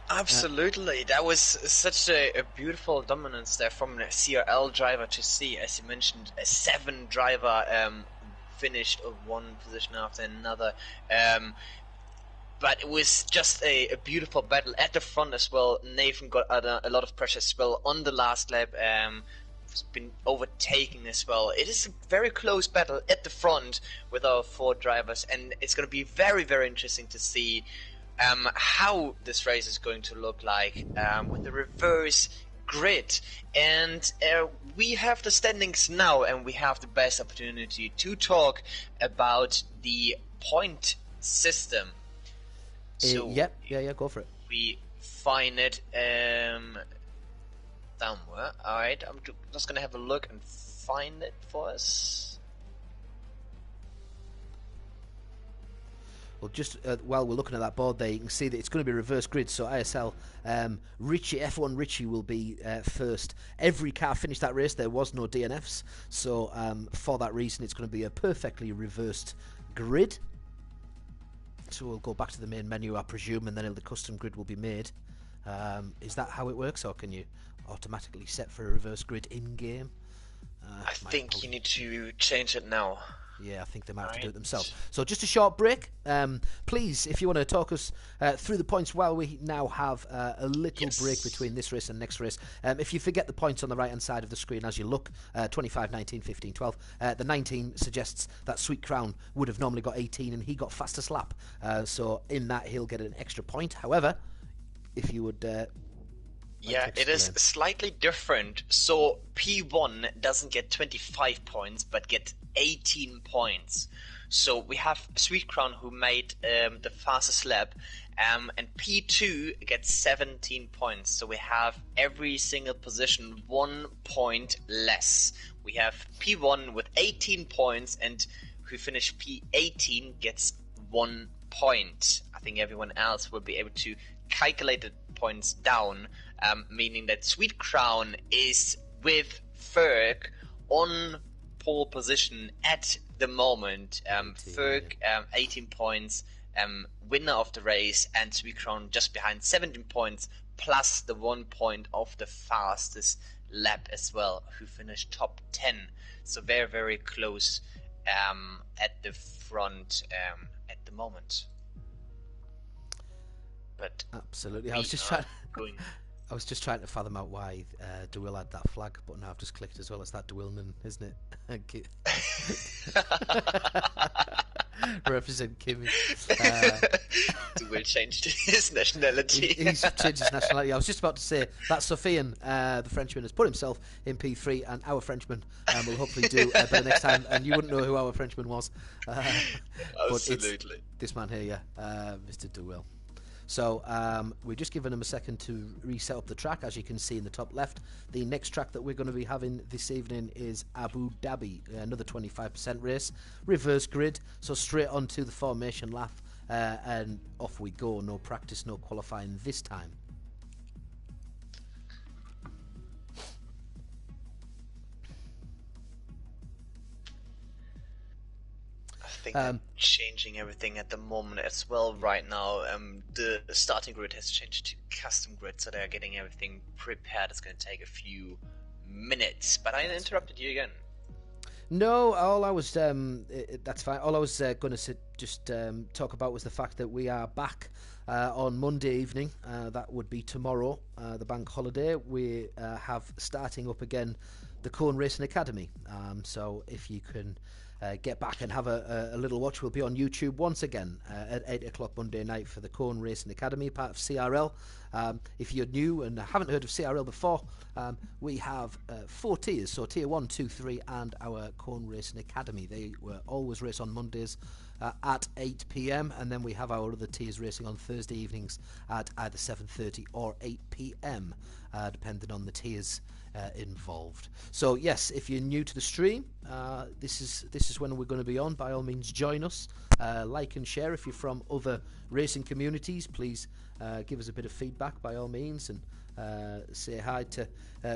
Absolutely, that was such a beautiful dominance there from a CRL driver to see. As you mentioned, a 7 driver finished of one position after another, but it was just a beautiful battle at the front as well. Nathan got a lot of pressure as well on the last lap. Been overtaken as well. It is a very close battle at the front with our 4 drivers, and it's going to be very, very interesting to see how this race is going to look like with the reverse grid. And we have the standings now, and we have the best opportunity to talk about the point system. So yeah, go for it. We find it somewhere. Alright, I'm just gonna have a look and find it for us. Well, just while we're looking at that board there, you can see that it's going to be reverse grid. So ISL, Richie, F1 Richie will be first. Every car finished that race. There was no DNFs. So for that reason, it's going to be a perfectly reversed grid. So we'll go back to the main menu, I presume, and then the custom grid will be made. Is that how it works, or can you automatically set for a reverse grid in-game? I think you need to change it now. Yeah, I think they might have to do it themselves. So just a short break. Please, if you want to talk us through the points while we now have a little break between this race and next race. If you forget the points on the right-hand side of the screen as you look, 25, 19, 15, 12. The 19 suggests that Sweet Crown would have normally got 18 and he got fastest lap. So in that, he'll get an extra point. However, if you would... yeah, it is slightly different. So P1 doesn't get 25 points, but get 18 points. So we have Sweet Crown who made the fastest lap, and P2 gets 17 points. So we have every single position 1 point less. We have P1 with 18 points, and who finished P18 gets 1 point. I think everyone else will be able to calculate the points down, meaning that Sweet Crown is with Ferg on pole position at the moment. Ferg 18 points, winner of the race, and Sweet Crown just behind 17 points plus the 1 point of the fastest lap as well, who finished top 10. So very, very close at the front at the moment. But absolutely, I was just trying to fathom out why DeWill had that flag, but now I've just clicked as well. It's that DeWillman, isn't it? Represent Kimmy. DeWill changed his nationality. He's changed his nationality. I was just about to say that Sofian, the Frenchman, has put himself in P3, and our Frenchman will hopefully do better next time. And you wouldn't know who our Frenchman was. Absolutely. But this man here, Mr. DeWill. So we've just given him a second to reset up the track. As you can see in the top left, the next track that we're going to be having this evening is Abu Dhabi, another 25% race, reverse grid, so straight onto the formation lap, and off we go. No practice, no qualifying this time. I think they're changing everything at the moment as well right now. The starting grid has changed to custom grid, so they're getting everything prepared. It's going to take a few minutes, but I interrupted you again. No, all I was that's fine. All I was going to just talk about was the fact that we are back on Monday evening. That would be tomorrow, the bank holiday. We have starting up again the Cone Racing Academy. So if you can get back and have a little watch. We'll be on YouTube once again at 8 o'clock Monday night for the Cone Racing Academy, part of CRL. If you're new and haven't heard of CRL before, we have 4 tiers, so tier 1, 2, 3 and our Cone Racing Academy. They will always race on Mondays at 8 p.m, and then we have our other tiers racing on Thursday evenings at either 7:30 or 8 p.m, depending on the tiers involved. So yes, if you're new to the stream, this is when we're going to be on. By all means, join us. Like and share. If you're from other racing communities, please give us a bit of feedback by all means, and say hi to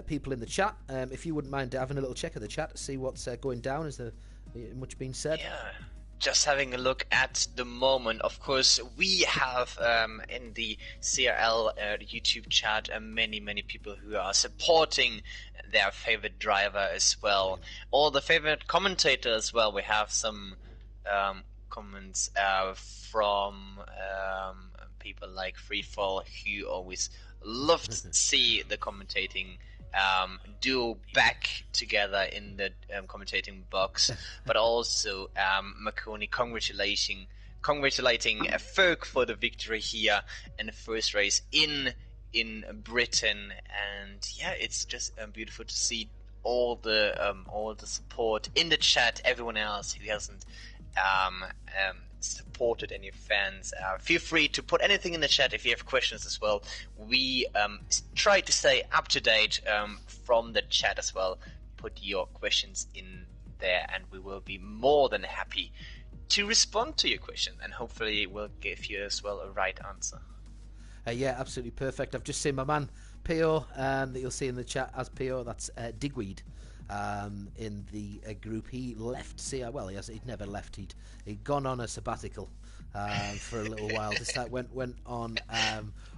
people in the chat. If you wouldn't mind having a little check of the chat to see what's going down. Is there much being said? Yeah. Just having a look at the moment, of course, we have in the CRL YouTube chat many people who are supporting their favorite driver as well, or the favorite commentator as well. We have some comments from people like Freefall, who always love to see the commentating duo back together in the commentating box, but also Makoni congratulating Ferg for the victory here in the first race in Britain. And yeah, it's just beautiful to see all the support in the chat. Everyone else who hasn't supported any fans, feel free to put anything in the chat if you have questions as well. We try to stay up to date from the chat as well. Put your questions in there and we will be more than happy to respond to your question, and hopefully we'll give you as well a right answer. Yeah, absolutely perfect. I've just seen my man Pio that you'll see in the chat as Pio. That's Digweed in the group. He left CR. Well, he'd never left. He'd gone on a sabbatical for a little while. Went on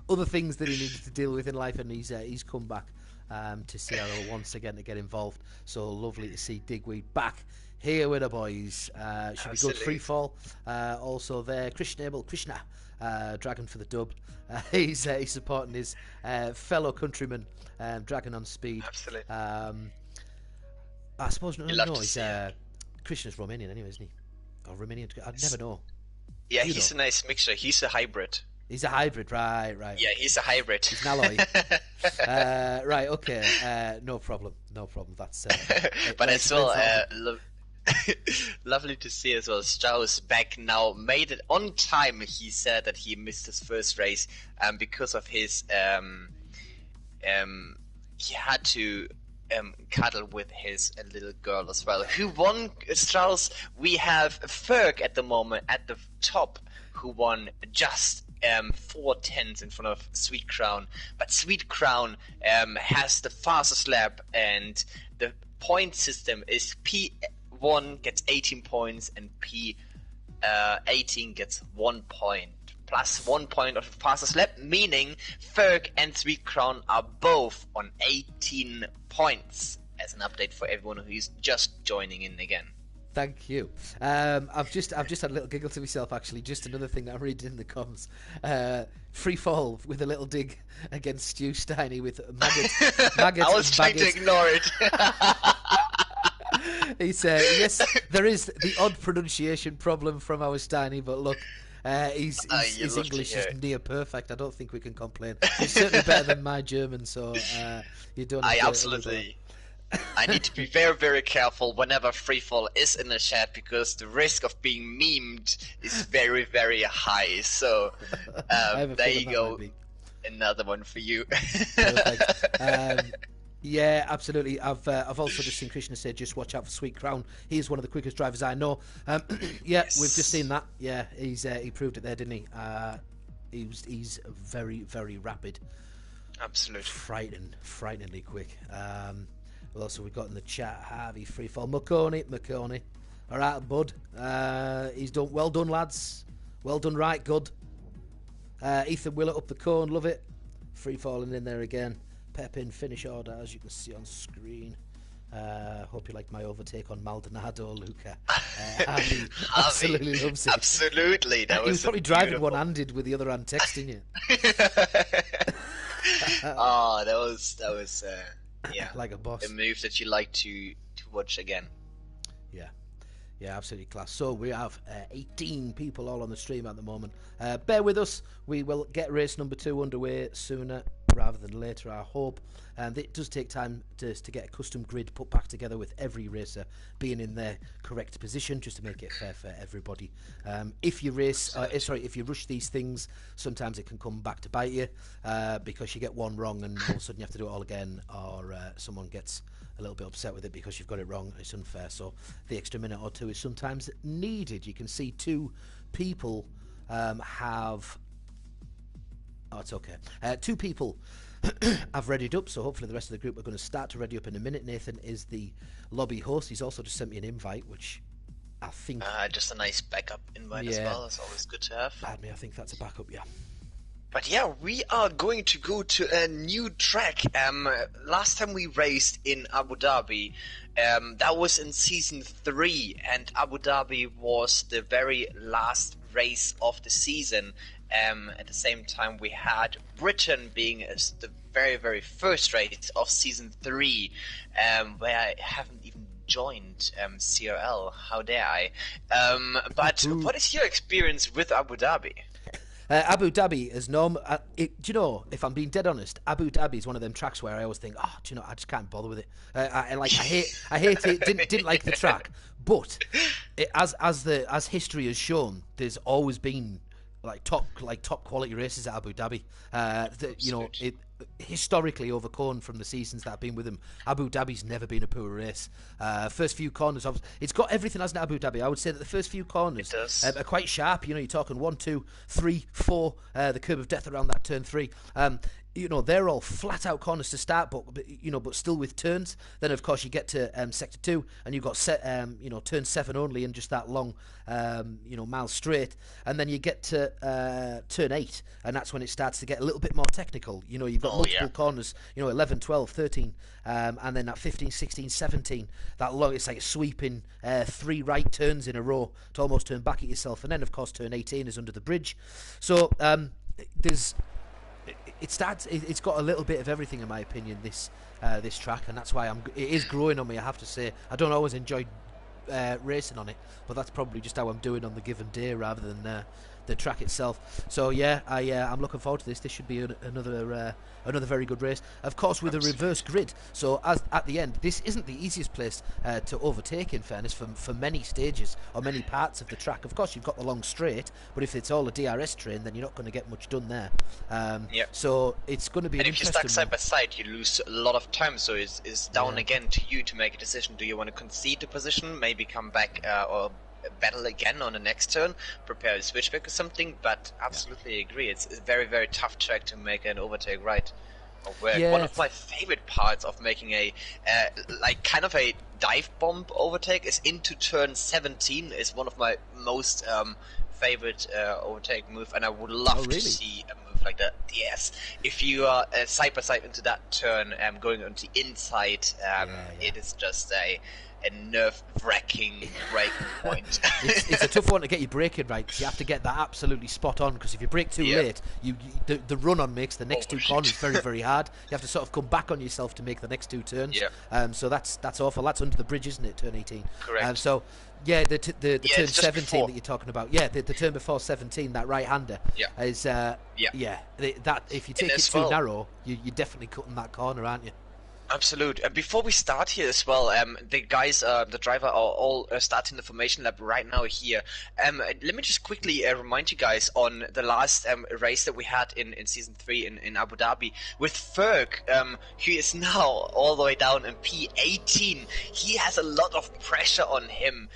other things that he needed to deal with in life, and he's come back to CRL once again to get involved. So lovely to see Digweed back here with the boys. Should be good. Free fall also there. Krishna Dragon for the dub. He's supporting his fellow countryman, Dragon on speed. Absolutely. I suppose he's Krishna's Romanian anyway, isn't he? Or Romanian? I'd never know. Yeah, he's a nice mixture. He's a hybrid. He's a hybrid, right. Yeah, he's a hybrid. He's an alloy. Right, okay. No problem. That's but as well, lovely to see as well. Strauss back now, made it on time. He said that he missed his first race because of his he had to cuddle with his little girl as well. Who won, Strauss? We have Ferg at the moment at the top, who won just 4/10 in front of Sweet Crown. But Sweet Crown has the fastest lap, and the point system is P1 gets 18 points and P18 gets 1 point. Plus 1 point of the fastest lap, meaning Ferg and Sweet Crown are both on 18 points. As an update for everyone who's just joining in again. Thank you. I've just had a little giggle to myself actually. Just another thing that I'm reading in the comms. Free fall with a little dig against Stu Steiny with maggots. I was trying to ignore it. He said, yes, there is the odd pronunciation problem from our Steiny, but look, his English is near perfect. I don't think we can complain. It's certainly better than my German, so you don't have to absolutely. I need to be very, very careful whenever freefall is in the chat, because the risk of being memed is very, very high. So there you go. Another one for you. Perfect. Yeah, absolutely. I've also just seen Krishna say, just watch out for Sweet Crown. He's one of the quickest drivers I know. Yeah, yes. We've just seen that. Yeah, he proved it there, didn't he? He's very, very rapid. Absolutely. Frighteningly quick. What else have we got in the chat? Harvey, Freefall, McConey. All right, bud. He's done well done, lads. Well done, right, good. Ethan Willett up the cone, love it. Freefalling in there again. Pep-in finish order, as you can see on screen. Hope you like my overtake on Maldonado, Luca. Harvey absolutely loves it. Absolutely. That he was probably driving one-handed with the other hand texting you. Oh, that was yeah, like a boss. A move that you like to watch again. Yeah, absolutely class. So we have 18 people all on the stream at the moment. Bear with us. We will get race number 2 underway sooner rather than later, I hope. And it does take time to get a custom grid put back together with every racer being in their correct position, just to make it fair for everybody. If you if you rush these things, sometimes it can come back to bite you because you get one wrong and all of a sudden you have to do it all again, or someone gets a little bit upset with it because you've got it wrong. It's unfair, so the extra minute or two is sometimes needed. You can see 2 people have... Oh, it's okay. 2 people have readied up, so hopefully the rest of the group are going to start to ready up in a minute. Nathan is the lobby host. He's also just sent me an invite, which I think... just a nice backup invite as well. It's always good to have. Pardon me, I think that's a backup, yeah. But yeah, we are going to go to a new track. Last time we raced in Abu Dhabi, that was in season 3, and Abu Dhabi was the very last race of the season. At the same time, we had Britain being the very, very first race of season 3, where I haven't even joined CRL. How dare I? But what is your experience with Abu Dhabi? Abu Dhabi is normal. Do you know, if I'm being dead honest, Abu Dhabi is one of them tracks where I always think, oh, do you know, I just can't bother with it. I hate it. Didn't like the track, but as history has shown, there's always been top quality races at Abu Dhabi. Historically over Cohn from the seasons that I've been with him, Abu Dhabi's never been a poor race. First few corners, it's got everything, hasn't it, Abu Dhabi? I would say that the first few corners are quite sharp. You know, you're talking 1, 2, 3, 4, the curb of death around that turn 3. They're all flat out corners to start, but still with turns. Then of course you get to sector 2, and you've got turn 7 only, and just that long, mile straight. And then you get to turn 8, and that's when it starts to get a little bit more technical. You've got multiple corners, 11, 12, 13, and then that 15, 16, 17. That long, it's like sweeping 3 right turns in a row to almost turn back at yourself. And then of course turn 18 is under the bridge. So it's got a little bit of everything, in my opinion, this track, and that's why it is growing on me, I have to say. I don't always enjoy racing on it, but that's probably just how I'm doing on the given day rather than the track itself. So yeah, I'm looking forward to this. This should be another very good race, of course, with a reverse grid. So at the end, this isn't the easiest place to overtake, in fairness, for many stages or many parts of the track. Of course, you've got the long straight, but if it's all a DRS train, then you're not going to get much done there. So it's going to be and an if you're stuck side by side, you lose a lot of time. So it's down again to you to make a decision. Do you want to concede the position, maybe come back or battle again on the next turn, prepare a switchback or something? But absolutely agree, it's a very, very tough track to make an overtake right. One of my favorite parts of making a kind of a dive bomb overtake is into turn 17. Is one of my most favorite overtake move, and I would love to see a move like that. Yes, if you are side by side into that turn, going on the inside, it is just a nerve-wracking breaking point. It's a tough one to get your braking right, because you have to get that absolutely spot on, because if you brake too late, the run-on makes the next 2 corners very, very hard. You have to sort of come back on yourself to make the next 2 turns. So that's awful. That's under the bridge, isn't it, turn 18? Correct. So yeah, the turn 17 that you're talking about, the turn before 17, that right-hander is that if you take it too narrow, you're definitely cutting that corner, aren't you? Absolute. And before we start here as well, the guys, the driver, are all starting the formation lap right now here. Let me just quickly remind you guys on the last race that we had in season 3 in Abu Dhabi with Ferg. He is now all the way down in P18. He has a lot of pressure on him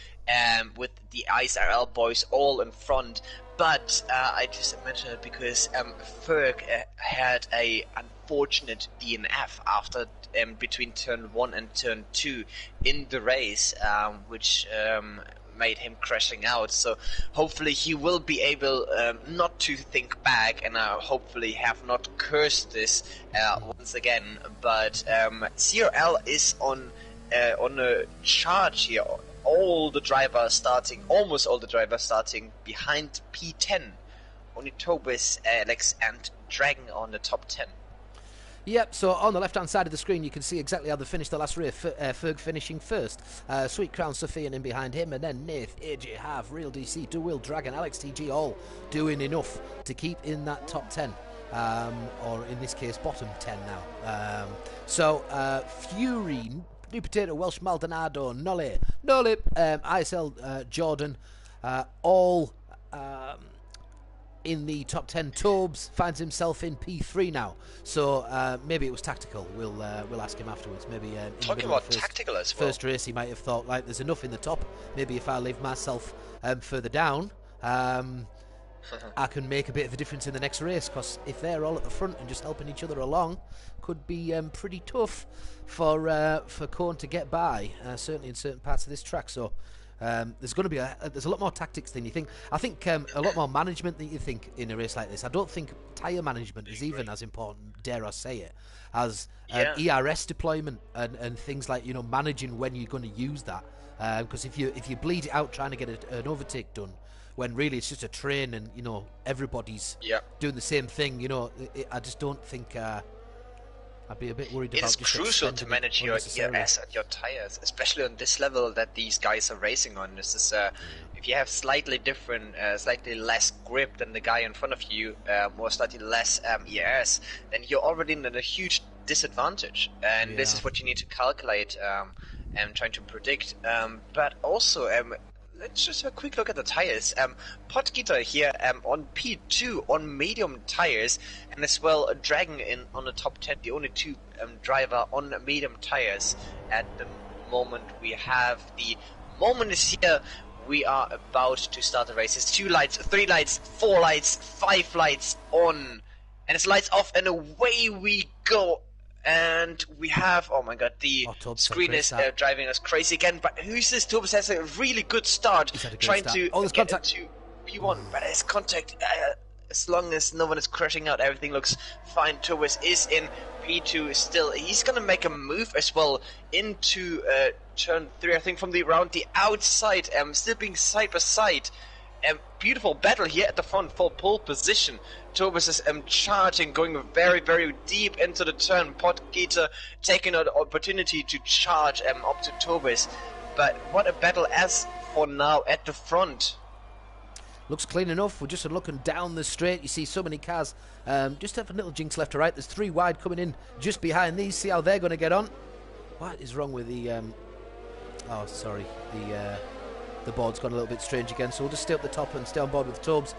with the ISRL boys all in front. But I just mentioned it because Ferg had a unfortunate DNF after between turn 1 and turn 2 in the race, which made him crashing out. So hopefully he will be able not to think back, and hopefully have not cursed this once again. But CRL is on a charge here. Almost all the drivers starting behind P10. Only Tobis, Alex, and Dragon on the top 10. Yep, so on the left-hand side of the screen, you can see exactly how they finished the last race. Ferg finishing first. Sweet Crown, Sofian in behind him, and then Nath, AJ Have, Real DC, Dual Dragon, Alex TG, all doing enough to keep in that top 10. Or in this case, bottom 10 now. Fury, New Potato, Welsh Maldonado, Nolly, ISL, Jordan, all... in the top 10. Tobes finds himself in P3 now, so maybe it was tactical. We'll ask him afterwards. Maybe talking about tactical as well. First race, he might have thought, like, there's enough in the top. Maybe if I leave myself further down, I can make a bit of a difference in the next race. Because if they're all at the front and just helping each other along, could be pretty tough for Cone to get by. Certainly in certain parts of this track. So. There's going to be there's a lot more tactics than you think. I think a lot more management than you think in a race like this. I don't think tyre management is even as important, dare I say it, as ERS deployment and things like, you know, managing when you're going to use that. Because if you bleed it out trying to get an overtake done, when really it's just a train and, you know, everybody's doing the same thing, you know, I just don't think... I'd be a bit worried about. It's crucial to manage your ERS and your tires, especially on this level that these guys are racing on. This is if you have slightly different, slightly less grip than the guy in front of you, or slightly less ERS, then you're already in a huge disadvantage. And this is what you need to calculate and trying to predict. But also, let's just have a quick look at the tires. Potgieter here on P2 on medium tires, and as well Dragon in on the top 10, the only two driver on medium tires at the moment. We have the moment is here. We are about to start the race. It's 2 lights, 3 lights, 4 lights, 5 lights on, and it's lights off, and away we go. And we have, oh my god, the screen is driving us crazy again. But who's this? Tobes has a really good start, trying to get into P1. But there's contact. As long as no one is crashing out, everything looks fine. Tobes is in P2 still. He's gonna make a move as well into turn 3, I think, from around the outside. Still being side by side. Beautiful battle here at the front for pole position. Tobes is charging, going very, very deep into the turn. Potgieter taking an opportunity to charge up to Tobes. But what a battle as for now at the front. Looks clean enough. We're just looking down the straight. You see so many cars just have a little jinx left to right. There's 3 wide coming in just behind these. See how they're going to get on. What is wrong with the... oh, sorry. The board's gone a little bit strange again, so we'll just stay up the top and stay on board with Tobes.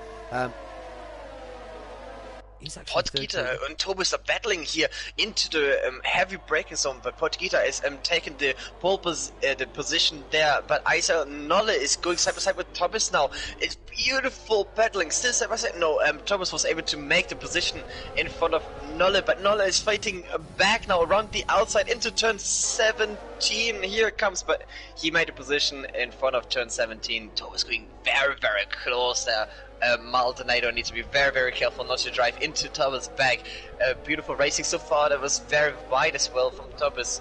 Potgieter and Tobes are battling here into the heavy braking zone, but Potgieter is taking the pole the position there. But Isa Nolle is going side by side with Tobes now. It's beautiful battling, still side by side. No, Tobes was able to make the position in front of Nolle, but Nolle is fighting back now around the outside into turn 17. Here it comes, but he made a position in front of turn 17. Tobes going very, very close there. Maldonado needs to be very, very careful not to drive into Tobes' back. Beautiful racing so far. That was very wide as well from Tobes.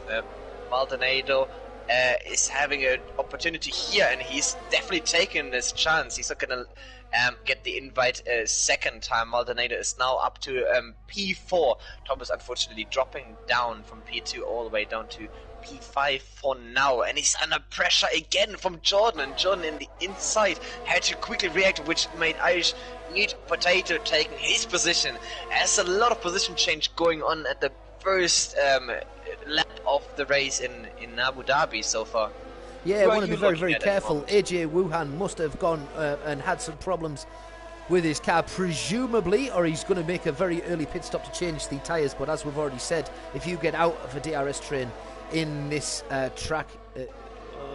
Maldonado is having an opportunity here, and he's definitely taking this chance. He's not going to get the invite a second time. Maldonado is now up to P4. Tobes unfortunately dropping down from P2 all the way down to P5 for now, and he's under pressure again from Jordan, and Jordan in the inside had to quickly react, which made Irish Meat Potato taking his position. There's a lot of position change going on at the first lap of the race in Abu Dhabi so far. Yeah, I want to be very, very careful. AJ Wuhan must have gone and had some problems with his car, presumably, or he's going to make a very early pit stop to change the tyres. But as we've already said, if you get out of a DRS train in this track,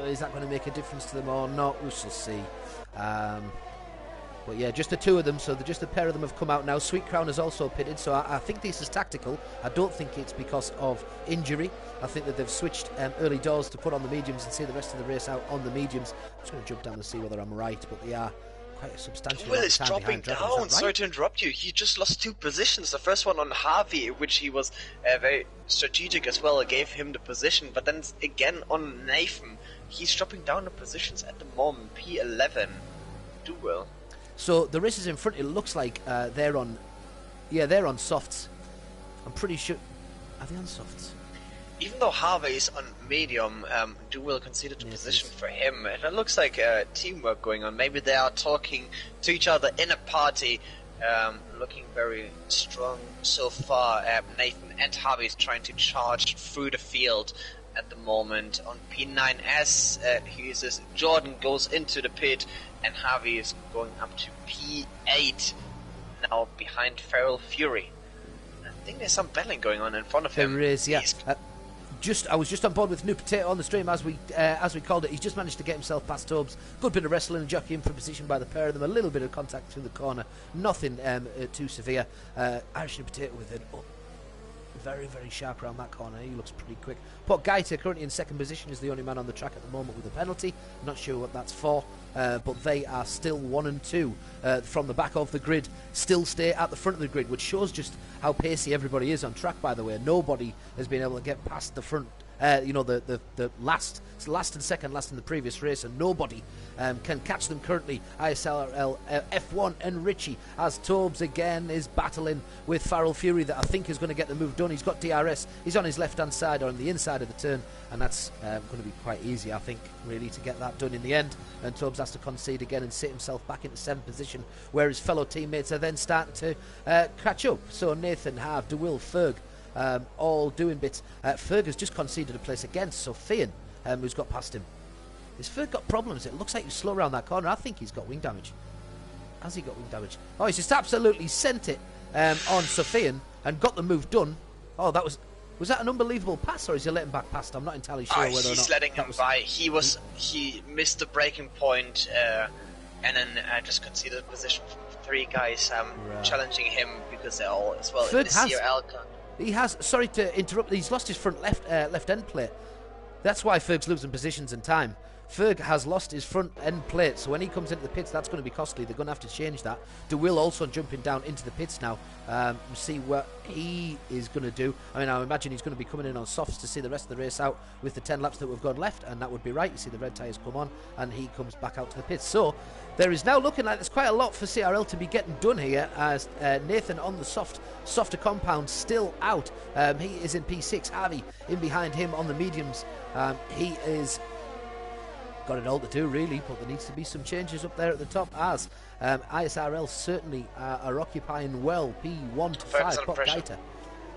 is that going to make a difference to them or not? We shall see. But yeah, just the 2 of them, so just a pair of them have come out now. Sweet Crown has also pitted, so I think this is tactical. I don't think it's because of injury. I think that they've switched early doors to put on the mediums and see the rest of the race out on the mediums. I'm just going to jump down and see whether I'm right, but they are quite a substantial Will is dropping down. Right? Sorry to interrupt you. He just lost 2 positions. The first one on Harvey, which he was very strategic as well, gave him the position. But then again on Nathan, he's dropping down the positions at the moment. P11. Do well. So the races in front, it looks like they're on softs. I'm pretty sure. Are they on softs? Even though Harvey is on medium, Duel considered a position for him, and it looks like teamwork going on. Maybe they are talking to each other in a party, looking very strong so far. Nathan and Harvey is trying to charge through the field at the moment. On P9 as he says, Jordan goes into the pit, and Harvey is going up to P8 now behind Feral Fury. I think there's some battling going on in front of him. There is, yeah. I was just on board with New Potato on the stream as we called it. He's just managed to get himself past Tubbs. Good bit of wrestling and jockeying for position by the pair of them. A little bit of contact through the corner. Nothing too severe. Irish New Potato with an very, very sharp around that corner. He looks pretty quick. Port Gaita, currently in second position, is the only man on the track at the moment with a penalty. Not sure what that's for, but they are still 1 and 2 from the back of the grid. Still stay at the front of the grid, which shows just how pacey everybody is on track, by the way. Nobody has been able to get past the front, the last and second last in the previous race, and nobody can catch them currently. ISRL F1 and Richie, as Tobes again is battling with Feral Fury, that I think is going to get the move done. He's got DRS, he's on his left hand side or on the inside of the turn, and that's going to be quite easy, I think, really, to get that done in the end. And Tobes has to concede again and sit himself back into 7th position, where his fellow teammates are then starting to catch up. So Nathan, Harv, DeWill, Ferg, all doing bits. Ferg has just conceded a place against Sofian, who's got past him. Has Ferg got problems? It looks like he's slow around that corner. I think he's got wing damage. Has he got wing damage? Oh, he's just absolutely sent it on Sofian and got the move done. Oh, that was that an unbelievable pass, or is he letting back past? I'm not entirely sure whether or not. He's letting him by. He missed the breaking point, and then just conceded a position from 3 guys challenging him, because they're all as well Ferg in the CRL. He has, sorry to interrupt, he's lost his front left end plate. That's why Ferg's losing positions and time. Ferg has lost his front end plate, so when he comes into the pits, that's going to be costly. They're going to have to change that. DeWill also jumping down into the pits now. See what he is going to do. I mean, I imagine he's going to be coming in on softs to see the rest of the race out with the 10 laps that we've got left, and that would be right. You see the red tyres come on, and he comes back out to the pits. So there is now looking like there's quite a lot for CRL to be getting done here, as Nathan on the softer compound still out. He is in P6. Harvey in behind him on the mediums. He is got it all to do, really, but there needs to be some changes up there at the top, as ISRL certainly are occupying well P1 to 5. Pop Gaita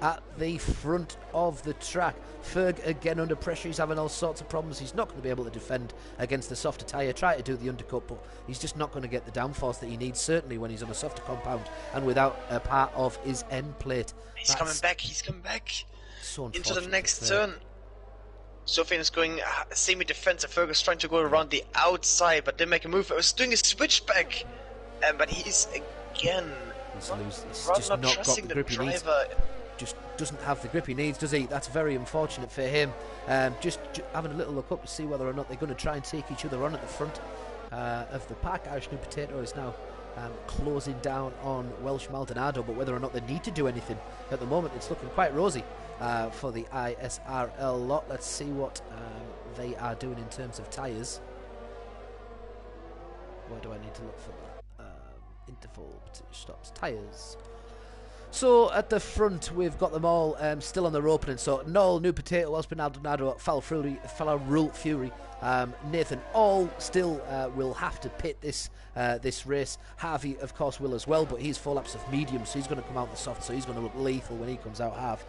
at the front of the track. Ferg again under pressure. He's having all sorts of problems. He's not going to be able to defend against the softer tyre. Try to do the undercut, but he's just not going to get the downforce that he needs, certainly when he's on a softer compound and without a part of his end plate. He's coming back so into the next turn. Sofian is going semi-defensive. Fergus trying to go around the outside, but didn't make a move. He was doing a switchback, but he's again he's just not got the grip he needs. Just doesn't have the grip he needs, does he? That's very unfortunate for him. Just having a little look up to see whether or not they're going to try and take each other on at the front of the pack. Irish New Potato is now closing down on Welsh Maldonado, but whether or not they need to do anything at the moment, it's looking quite rosy for the ISRL lot. Let's see what they are doing in terms of tyres. Where do I need to look for that? Interval stops tyres. So at the front, we've got them all still on their opening. So Noel, New Potato, Welsh Maldonado, Feral Fury, Nathan, all still will have to pit this race. Harvey, of course, will as well, but he's 4 laps of medium, so he's going to come out the soft, so he's going to look lethal when he comes out Harv.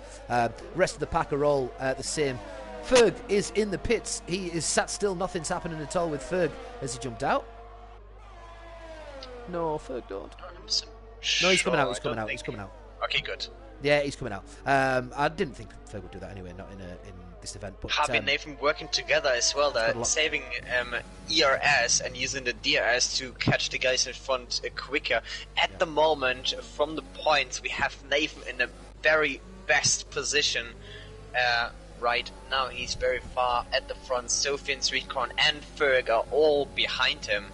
Rest of the pack are all the same. Ferg is in the pits. He is sat still. Nothing's happening at all with Ferg. Has he jumped out? No, Ferg don't. No, he's coming out. He's coming out. Okay, good. Yeah, he's coming out. I didn't think Ferg would do that anyway, not in this event. But Harvey and Nathan working together as well. They're saving ERS and using the DRS to catch the guys in front quicker. At the moment, from the points, we have Nathan in the very best position. Right now, he's very far at the front. Sofian's Recon and Ferg are all behind him.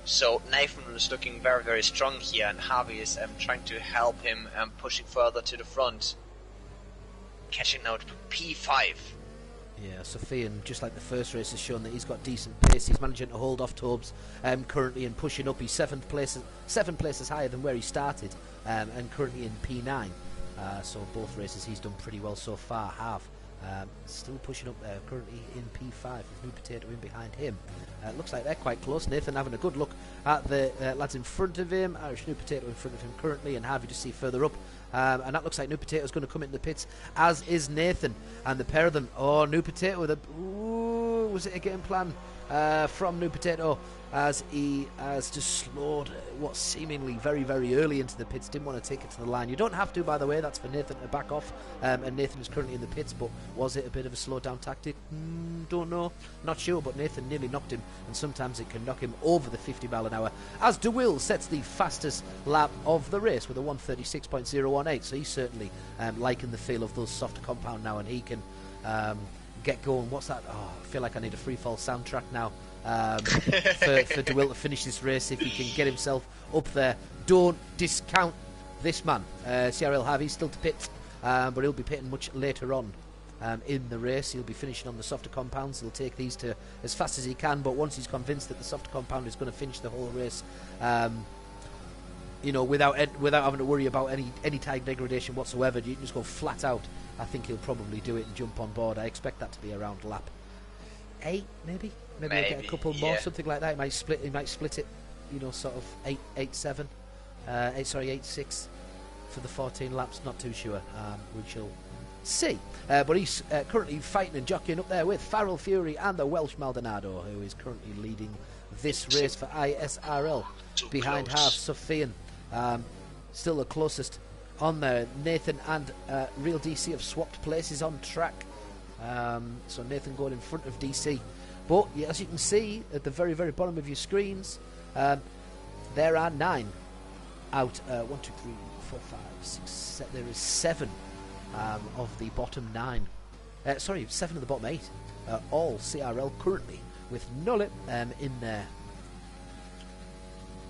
So Nathan is looking very, very strong here, and Harvey is trying to help him pushing further to the front. Catching out P5. Yeah, Sofian, just like the first race, has shown that he's got decent pace. He's managing to hold off Tobes currently and pushing up. He's 7 places higher than where he started, and currently in P9. So both races he's done pretty well so far. Have still pushing up there, currently in P5 with New Potato in behind him. Looks like they're quite close. Nathan having a good look at the lads in front of him. Irish New Potato in front of him currently, and Harvey just see further up. And that looks like New Potato is going to come into the pits, as is Nathan. And the pair of them, New Potato with a... Ooh, was it a game plan from New Potato, as he has just slowed what's seemingly very, very early into the pits. Didn't want to take it to the line. You don't have to, by the way. That's for Nathan to back off. And Nathan is currently in the pits, but was it a bit of a slow down tactic? Don't know. Not sure, but Nathan nearly knocked him, and sometimes it can knock him over the 50 mile an hour, as DeWill sets the fastest lap of the race with a 1:36.018. So he's certainly liking the feel of those soft compound now, and he can get going. What's that? Oh, I feel like I need a free fall soundtrack now for DeWill to finish this race if he can get himself up there. Don't discount this man. CRL Harvey still to pit, but he'll be pitting much later on in the race. He'll be finishing on the softer compounds. He'll take these to as fast as he can, but once he's convinced that the softer compound is going to finish the whole race, you know, without having to worry about any tire degradation whatsoever, you can just go flat out. I think he'll probably do it and jump on board. I expect that to be around lap 8, maybe he'll get a couple more, something like that. He might split it, you know, sort of 8-7, 8-6 for the 14 laps. Not too sure. We shall see. But he's currently fighting and jockeying up there with Farrell Fury and the Welsh Maldonado, who is currently leading this race for ISRL behind Half Sofian. Still the closest on there. Nathan and Real DC have swapped places on track. So Nathan going in front of DC. But yeah, as you can see at the very, very bottom of your screens, there are 9 out. 1, 2, 3, 4, 5, 6, 7. There is 7 of the bottom 9. Sorry, 7 of the bottom 8. All CRL currently, with Nullet in there.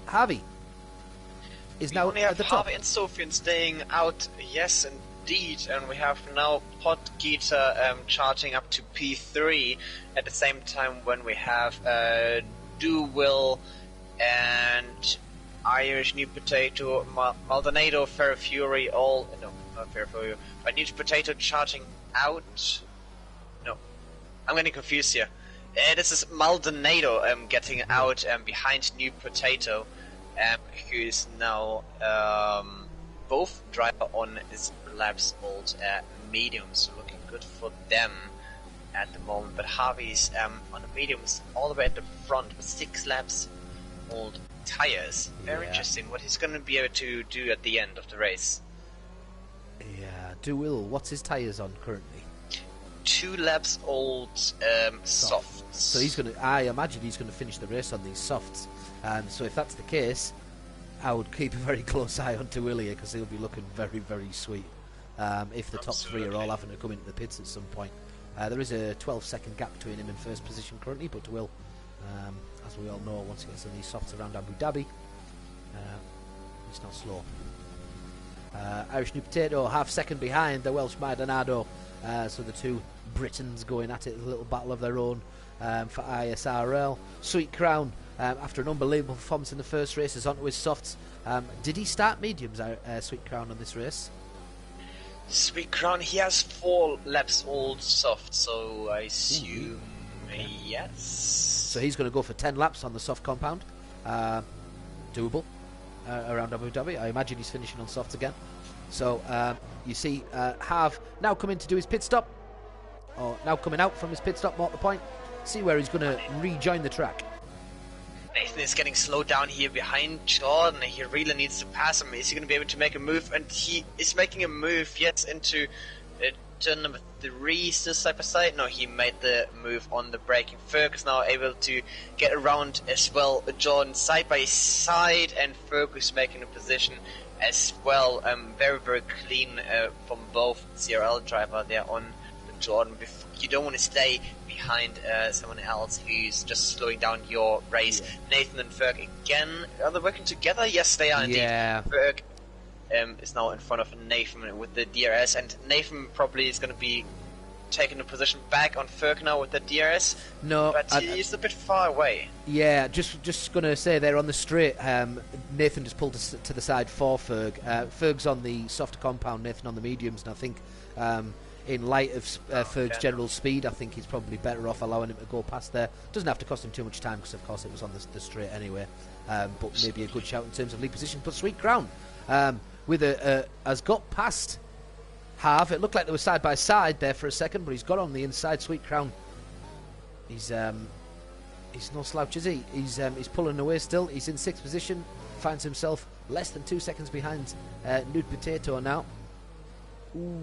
Harvey is now at the top. Harvey and Sofian staying out, yes indeed, and we have now Podgeter charging up to P3 at the same time when we have DeWill and Irish New Potato, Maldonado, Fair Fury, all... No, not Fair Fury, but New Potato charging out... No, I'm getting confused here. This is Maldonado getting out behind New Potato, who is now both driver on his laps old mediums, looking good for them at the moment. But Harvey's on the mediums all the way at the front with 6 laps old tires. Very interesting what he's going to be able to do at the end of the race. Yeah, DeWill, what's his tires on currently? 2 laps old softs. So he's going to. I imagine he's going to finish the race on these softs. So if that's the case, I would keep a very close eye on DeWill here, because he'll be looking very, very sweet. If the top 3 are all having to come into the pits at some point. There is a 12-second gap between him and first position currently, but DeWill, as we all know, once he gets on these softs around Abu Dhabi, he's not slow. Irish New Potato half second behind the Welsh Maldonado, so the 2 Britons going at it, a little battle of their own for ISRL. Sweet Crown, after an unbelievable performance in the first race, is onto his softs. Did he start mediums, Sweet Crown, on this race? Sweet Crown, he has 4 laps old soft, so I assume yes. So he's going to go for 10 laps on the soft compound. Doable around Abu Dhabi. I imagine he's finishing on softs again. So you see Harv now coming to do his pit stop, or now coming out from his pit stop, more at the point. See where he's going to rejoin the track. Nathan is getting slowed down here behind Jordan. He really needs to pass him. Is he going to be able to make a move? And he is making a move, yes, into turn number 3, side by side. No, he made the move on the braking. Fergus now able to get around as well Jordan side by side, and Fergus making a position as well. Very, very clean from both CRL driver there on Jordan. You don't want to stay behind someone else who's just slowing down your race. Nathan and Ferg again, are they working together? Yes, they are indeed. Ferg is now in front of Nathan with the DRS, and Nathan probably is going to be taking the position back on Ferg now with the DRS. No, but he's a bit far away. Yeah, just going to say there on the straight, Nathan just pulled to the side for Ferg. Ferg's on the softer compound, Nathan on the mediums, and I think in light of Ferg's general speed, I think he's probably better off allowing him to go past there. Doesn't have to cost him too much time because, of course, it was on the straight anyway. But maybe a good shout in terms of lead position. But Sweet Crown has got past Harv. It looked like they were side by side there for a second, but he's got on the inside. Sweet Crown. He's no slouch, is he? He's pulling away still. He's in 6th position. Finds himself less than 2 seconds behind Nude Potato now. Ooh.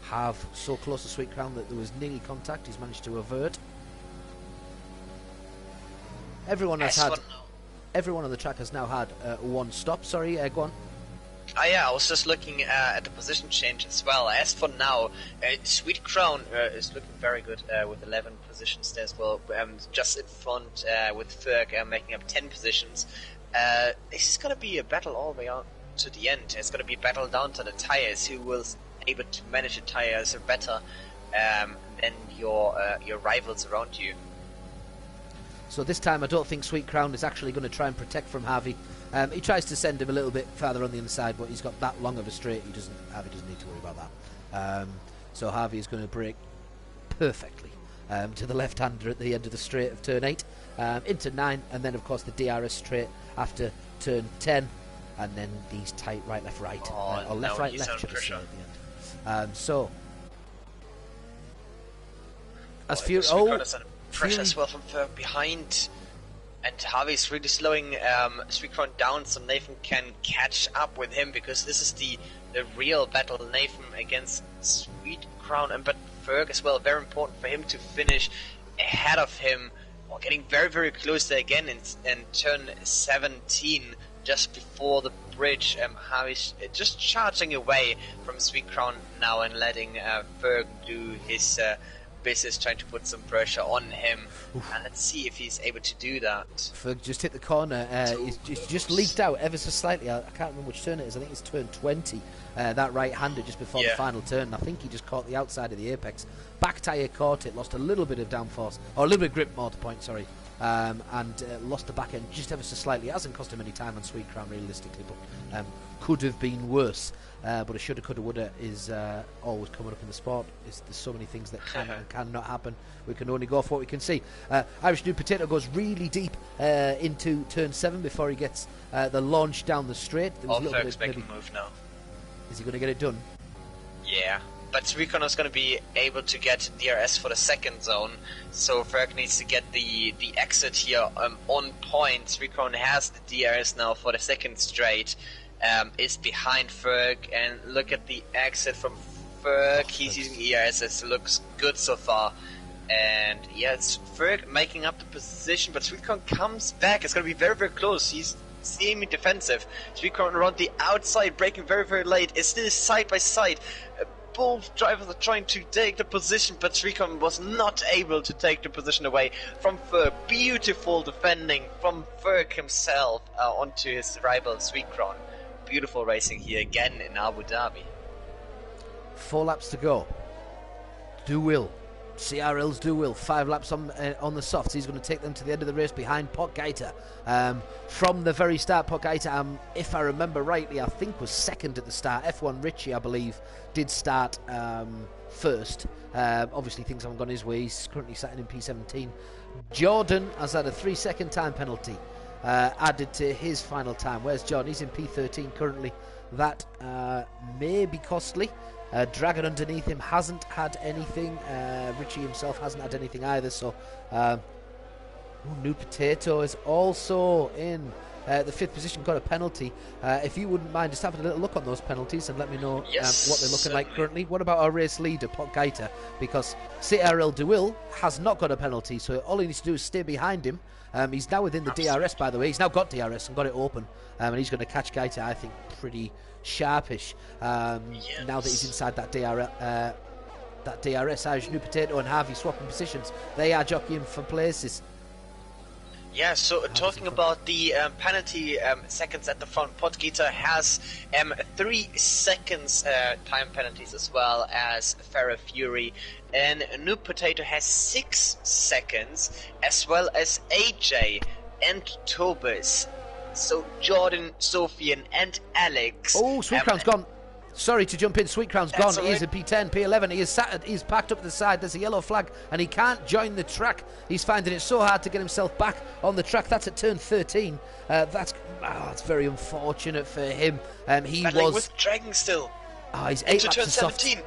Harv so close to Sweet Crown that there was nearly contact. He's managed to avert. Everyone on the track has now had one stop. Sorry, go on. Yeah, I was just looking at the position change as well. As for now, Sweet Crown is looking very good with 11 positions there as well. Just in front with Ferg making up 10 positions. This is going to be a battle all the way on to the end. It's going to be a battle down to the tires. Who will able to manage the tires better than your rivals around you. So this time I don't think Sweet Crown is actually going to try and protect from Harvey. He tries to send him a little bit further on the inside, but he's got that long of a straight. Harvey doesn't need to worry about that. So Harvey is going to brake perfectly to the left-hander at the end of the straight of turn 8 into 9, and then of course the DRS straight after turn 10, and then these tight right, left, right, or left, right, left should I say at the end. So as Fury, pressure as well from Ferg behind, and Harvey's really slowing Sweet Crown down so Nathan can catch up with him, because this is the real battle, Nathan against Sweet Crown, but Ferg as well, very important for him to finish ahead of him, or getting very, very close there again in turn 17, just before the bridge. Harvey's just charging away from Sweet Crown now and letting Ferg do his business, trying to put some pressure on him. And let's see if he's able to do that. Ferg just hit the corner. He's just leaked out ever so slightly. I can't remember which turn it is. I think it's turn 20. That right-hander just before the final turn. I think he just caught the outside of the apex. Back tyre caught it, lost a little bit of downforce, or a little bit of grip, more to point, sorry. And lost the back end just ever so slightly. It hasn't cost him any time on Sweet Crown realistically, but could have been worse. But a shoulda, coulda, woulda is always coming up in the sport. There's so many things that can and cannot happen. We can only go off what we can see. Irish Nude Potato goes really deep into turn 7 before he gets the launch down the straight. Ferg's making a move now. Is he going to get it done? Yeah. But Sweet Crown is going to be able to get DRS for the second zone, so Ferg needs to get the exit here on point. Sweet Crown has the DRS now for the second straight, is behind Ferg, and look at the exit from Ferg. He's using ERS, it looks good so far. And yeah, it's Ferg making up the position, but Sweet Crown comes back. It's going to be very, very close. He's semi-defensive. Sweet Crown around the outside, braking very, very late. It's still side by side. Both drivers are trying to take the position, but Sweet Crown was not able to take the position away from Ferg. Beautiful defending from Ferg himself onto his rival Sweet Crown. Beautiful racing here again in Abu Dhabi. 4 laps to go. Do will. CRL's do will. 5 laps on the softs. He's going to take them to the end of the race behind Pot Gaita. From the very start, Pot Gaita, if I remember rightly, I think was second at the start. F1 Richie, I believe, did start first. Obviously, things haven't gone his way. He's currently sitting in P17. Jordan has had a 3-second time penalty added to his final time. Where's Jordan? He's in P13 currently. That may be costly. Dragon underneath him hasn't had anything. Richie himself hasn't had anything either. So, Nude Potato is also in the 5th position, got a penalty. If you wouldn't mind just having a little look on those penalties and let me know what they're looking like currently. What about our race leader, Pot Gaita? Because CRL DeWill has not got a penalty, so all he needs to do is stay behind him. He's now within the DRS, by the way. He's now got DRS and got it open. And he's going to catch Gaita, I think, pretty sharpish. Now that he's inside that DRS, Irish Nude Potato and Harvey swapping positions. They are jockeying for places. Yeah, so talking about the penalty seconds at the front, Podgita has 3 seconds time penalties as well as Farrah Fury, and Noob Potato has 6 seconds, as well as AJ and Tobis. So Jordan, Sofian and Alex. Oh, Sweet Crown's gone. Sorry to jump in. Sweet Crown's gone. Right. He is in P10, P11. He's packed up to the side. There's a yellow flag, and he can't join the track. He's finding it so hard to get himself back on the track. That's at turn 13. That's very unfortunate for him. He battling was with Dragon still. He's 8 into laps turn of soft. 17.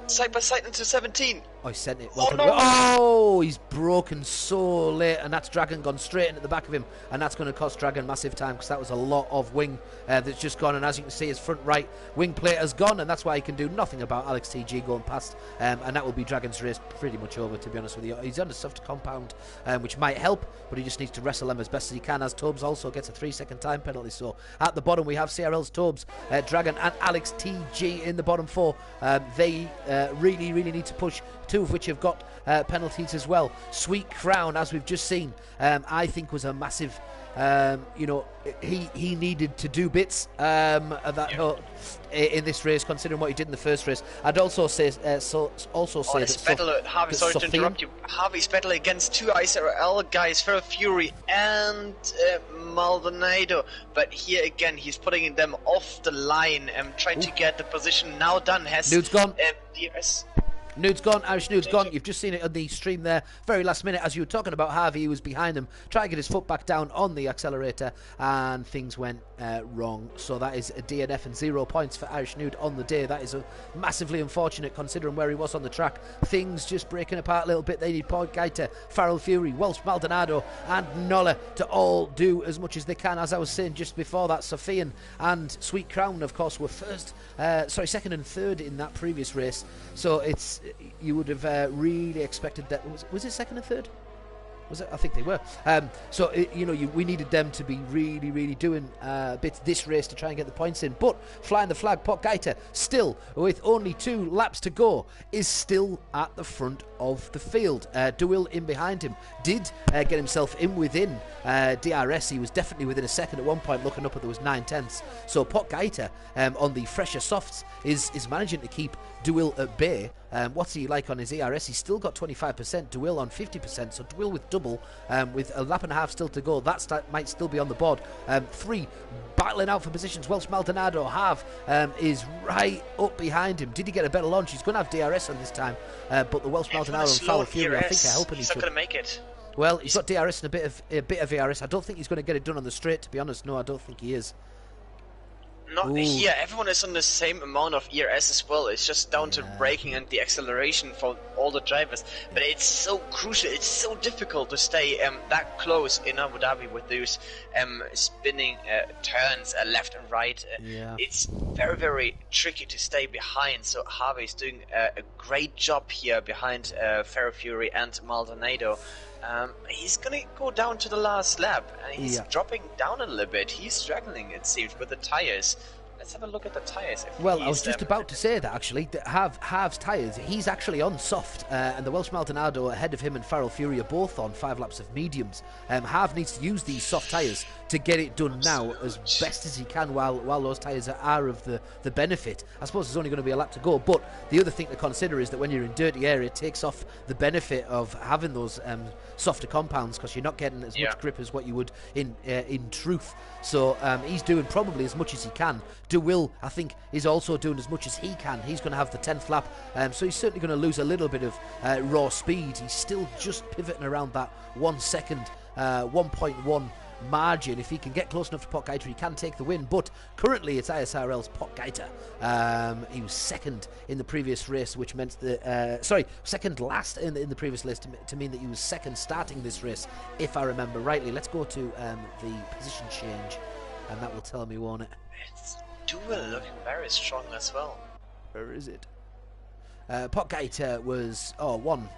Side by side into 17. Oh, he sent it. Oh, no. Oh, he's broken so late, and that's Dragon gone straight into the back of him, and that's going to cost Dragon massive time, because that was a lot of wing that's just gone, and as you can see, his front right wing plate has gone, and that's why he can do nothing about Alex TG going past, and that will be Dragon's race pretty much over, to be honest with you. He's on a soft compound, which might help, but he just needs to wrestle them as best as he can, as Tobes also gets a 3-second time penalty. So at the bottom we have CRL's Tobes, Dragon and Alex TG in the bottom 4. They really need to push, 2 of which have got penalties as well. Sweet Crown, as we've just seen, I think was a massive, he needed to do bits in this race, considering what he did in the first race. I'd also say Harvey, sorry to interrupt you. Harvey's battle against 2 ISRL guys, Farrah Fury and Maldonado, but here again he's putting them off the line and trying to get the position now done. Has Nude's gone. DRS. Nude's gone, Irish Nude's gone. You've just seen it on the stream there. Very last minute, as you were talking about Harvey, he was behind him, trying to get his foot back down on the accelerator, and things went wrong. So that is a DNF and 0 points for Irish Nude on the day. That is massively unfortunate, considering where he was on the track. Things just breaking apart a little bit. They need Paul Gaita, Farrell Fury, Welsh Maldonado and Nola to all do as much as they can. As I was saying just before that, Sofian and Sweet Crown, of course, were second and third in that previous race. So you would have really expected that. Was it second and third? Was it? I think they were. We needed them to be really doing bits this race to try and get the points in. But flying the flag, Pot Gaita, still with only 2 laps to go, is still at the front of the field. DeWill in behind him did get himself in within DRS. He was definitely within a second at one point, looking up, and there was 9/10. So Pot Gaita on the fresher softs is managing to keep DeWill at bay. What's he like on his ERS? He's still got 25%, DeWill on 50%, so DeWill with double, with a lap and a half still to go. That might still be on the board. 3 battling out for positions. Welsh Maldonado is right up behind him. Did he get a better launch? He's going to have DRS on this time, but the Welsh Maldonado and Farrell Fury, I think, are helping each other. He's not going to make it. Well, he's got DRS and a bit of ERS. I don't think he's going to get it done on the straight, to be honest. No, I don't think he is. Not here. Everyone is on the same amount of ERS as well. It's just down to braking and the acceleration for all the drivers. But it's so crucial. It's so difficult to stay that close in Abu Dhabi with those spinning turns left and right. It's very tricky to stay behind. So Harvey is doing a great job here behind Farrah Fury and Maldonado. He's gonna go down to the last lap, and he's dropping down a little bit. He's struggling, it seems, with the tires. Let's have a look at the tires. Well, I was just about to say that, actually. Harv's tyres, he's actually on soft, and the Welsh Maldonado ahead of him and Farrell Fury are both on 5 laps of mediums. Harv needs to use these soft tyres to get it done now as best as he can while those tyres are of the benefit. I suppose there's only going to be a lap to go, but the other thing to consider is that when you're in dirty air, it takes off the benefit of having those softer compounds, because you're not getting as much grip as what you would in truth. So he's doing probably as much as he can. DeWill, I think, is also doing as much as he can. He's going to have the 10th lap, so he's certainly going to lose a little bit of raw speed. He's still just pivoting around that 1 second, 1.1 margin. If he can get close enough to Pot Gaita, he can take the win, but currently it's ISRL's Pot Gaita. He was second in the previous race, which meant second last in the previous race, to mean that he was second starting this race, if I remember rightly. Let's go to the position change, and that will tell me, won't it? It's DeWill looking very strong as well. Where is it? Pot Gaita was 1.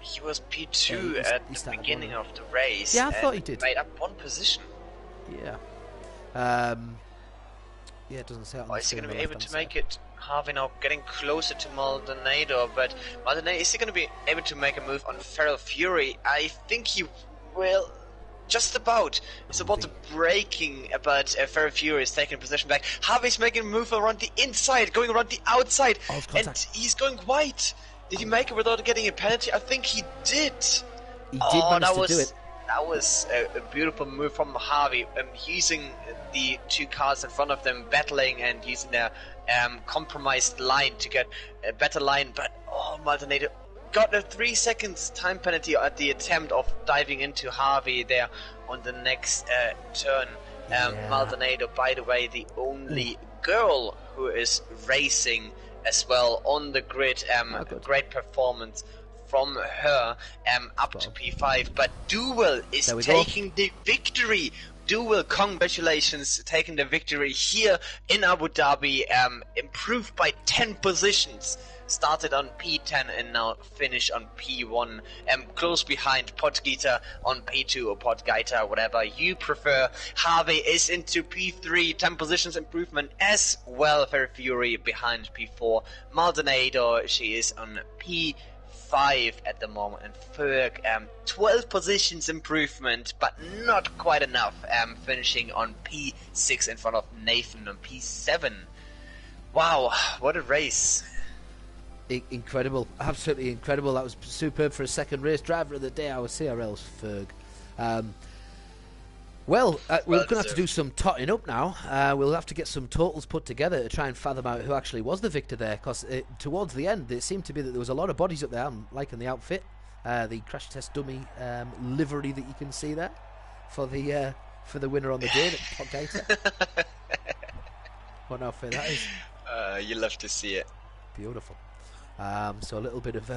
He was P2 at the beginning of the race. Yeah, I thought he did. Made up 1 position. Yeah. It doesn't say. Is he going to be able to make it? Harvey now getting closer to Maldonado, but Maldonado, is he going to be able to make a move on Farrell Fury? I think he Well, just about. It's about the breaking, but Ferry Fury is taking position back. Harvey's making a move around the inside, going around the outside, and he's going wide. Did he make it without getting a penalty? I think he did. He did manage to do it. That was a beautiful move from Harvey, using the two cars in front of them, battling and using their compromised line to get a better line. But Maldonado got a 3 seconds time penalty at the attempt of diving into Harvey there on the next turn. Maldonado, by the way, the only girl who is racing as well on the grid. Great performance from her up to P5. But Duel is taking the victory. Duel, congratulations, taking the victory here in Abu Dhabi. Improved by 10 positions. Started on P10 and now finished on P1. Close behind Podgita on P2 or Podgita, whatever you prefer. Harvey is into P3, 10 positions improvement as well. Ferry Fury behind P4. Maldonado, she is on P5 at the moment, and Ferg 12 positions improvement, but not quite enough, finishing on P6 in front of Nathan on P7. Wow, what a race. Incredible, absolutely incredible. That was superb for a second race. Driver of the day, our CRL's Ferg. We're going to have to do some totting up now. We'll have to get some totals put together to try and fathom out who actually was the victor there, because towards the end it seemed to be that there was a lot of bodies up there. I'm liking the outfit, the crash test dummy livery that you can see there for the winner on the day, the Podgita. What an outfit that is. You love to see it. Beautiful. So a little bit of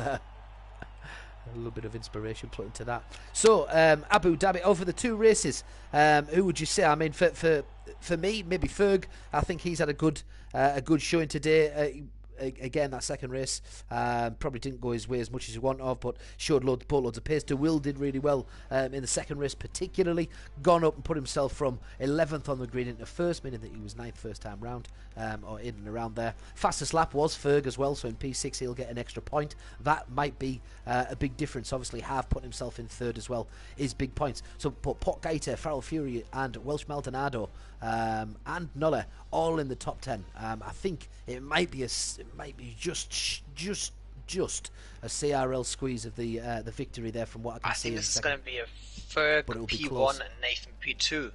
inspiration put into that. So Abu Dhabi, over the two races, who would you say? I mean, for me, maybe Ferg. I think he's had a good showing today. Again, that second race probably didn't go his way as much as he wanted of, but showed boatloads of pace. De Will did really well in the second race, particularly gone up and put himself from 11th on the grid into first, meaning that he was 9th first time round, or in and around there. Fastest lap was Ferg as well, so in P6 he'll get an extra point. That might be a big difference. Obviously, Have put himself in third as well is big points. So, but Podgita, Farrell Fury, and Welsh Maldonado and Nuller all in the top 10. I think it might be just a CRL squeeze of the victory there from what I can see. I think this is going to be a Ferg P1 and Nathan P2.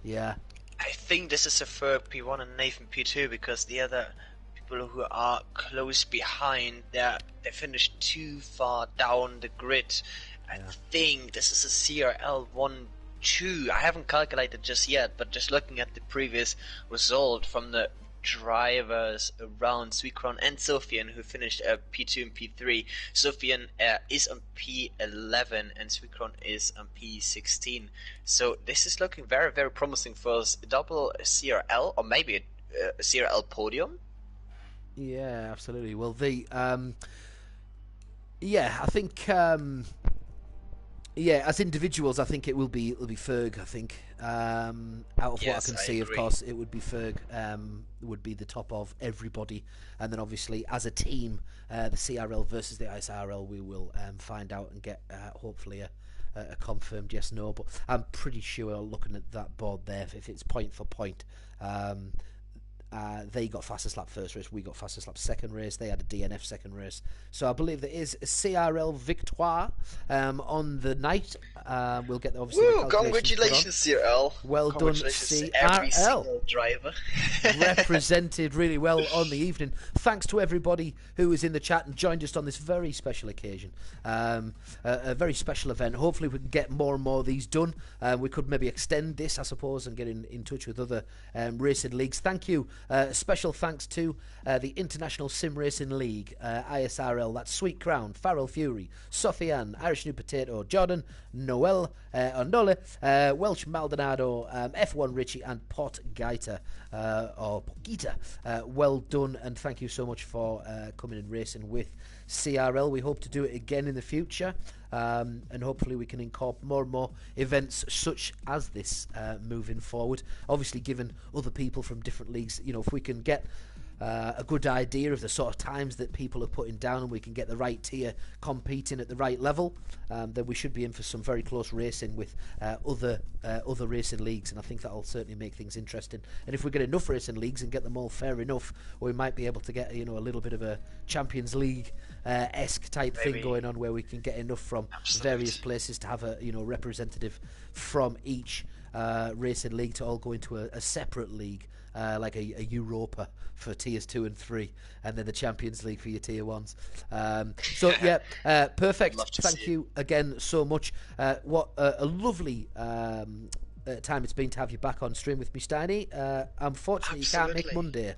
Yeah. I think this is a Ferg P1 and Nathan P2 because the other people who are close behind, they finished too far down the grid. I think this is a CRL 1-2. I haven't calculated just yet, but just looking at the previous result from the drivers around Sweetcrown and Sofian, who finished P2 and P3. Sofian is on P11 and Sweetcrown is on P16. So this is looking very, very promising for us. A double CRL or maybe a CRL podium. Yeah, absolutely. Well, I think. As individuals, I think it'll be Ferg. I think out of what I can see, of course, it would be Ferg. Would be the top of everybody, and then obviously as a team, the CRL versus the ISRL, we will find out and get hopefully a confirmed yes no. But I'm pretty sure looking at that board there, if it's point for point. They got fastest lap first race, we got fastest lap second race, they had a DNF second race. So I believe there is a CRL victoire on the night. We'll get obviously the congratulations CRL. Well done CRL. Every single driver. Represented really well on the evening. Thanks to everybody who was in the chat and joined us on this very special occasion. A very special event. Hopefully we can get more and more of these done. We could maybe extend this, I suppose, and get in touch with other racing leagues. Thank you. Special thanks to the International Sim Racing League, ISRL, that's Sweet Crown, Farrell Fury, Sofian, Irish New Potato, Jordan, Noel, Ondole, Welsh Maldonado, F1 Richie, and Podgita. Well done, and thank you so much for coming and racing with CRL. We hope to do it again in the future, and hopefully we can incorporate more and more events such as this moving forward. Obviously, given other people from different leagues, if we can get a good idea of the sort of times that people are putting down, and we can get the right tier competing at the right level, then we should be in for some very close racing with other racing leagues, and I think that'll certainly make things interesting. And if we get enough racing leagues and get them all fair enough, we might be able to get a little bit of a Champions League esque type thing going on, where we can get enough from various places to have a representative from each racing league to all go into a separate league, like a Europa for tiers 2 and 3, and then the Champions League for your tier 1s. So yeah, perfect. Thank you again so much. What a lovely time it's been to have you back on stream with me, Steiny. Unfortunately, you can't make Monday.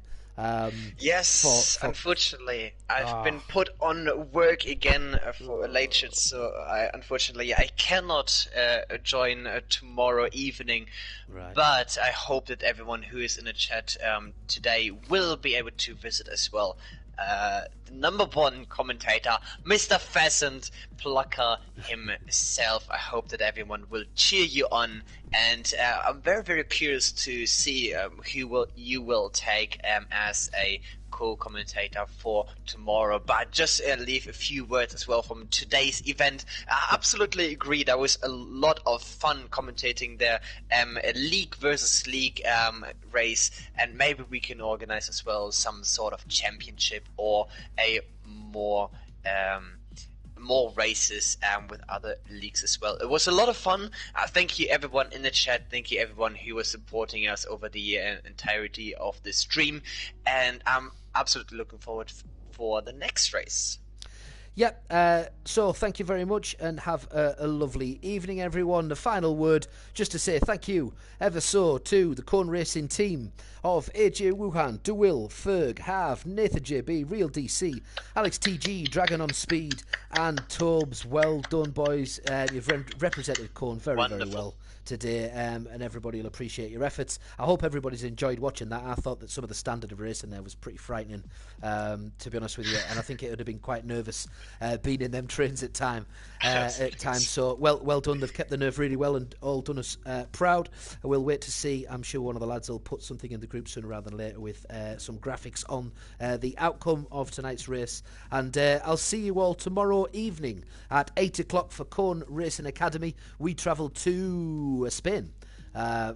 Yes, unfortunately, I've been put on work again for a late shift, so unfortunately I cannot join tomorrow evening. Right. But I hope that everyone who is in the chat today will be able to visit as well. The number one commentator, Mr. Pheasant Plucker himself. I hope that everyone will cheer you on, and I'm very, very curious to see who you will take as a co-commentator for tomorrow. But just leave a few words as well from today's event. I absolutely agree. There was a lot of fun commentating there. A league versus league race, and maybe we can organize as well some sort of championship or a more races with other leagues as well. It was a lot of fun. Thank you everyone in the chat. Thank you everyone who was supporting us over the entirety of the stream, and I'm absolutely looking forward for the next race. Yep, so thank you very much, and have a lovely evening, everyone. The final word, just to say thank you ever so to the Cone Racing team of AJ Wuhan, DeWill, Ferg, Harv, Nathan JB, Real DC, Alex TG, Dragon on Speed, and Tobes. Well done, boys. You've represented Cone very, very well today, and everybody will appreciate your efforts. I hope everybody's enjoyed watching that. I thought that some of the standard of racing there was pretty frightening, to be honest with you, and I think it would have been quite nervous being in them trains at times. So well done. They've kept the nerve really well and all done us proud. We'll wait to see. I'm sure one of the lads will put something in the group sooner rather than later with some graphics on the outcome of tonight's race, and I'll see you all tomorrow evening at 8 o'clock for Cone Racing Academy. We travel to Spain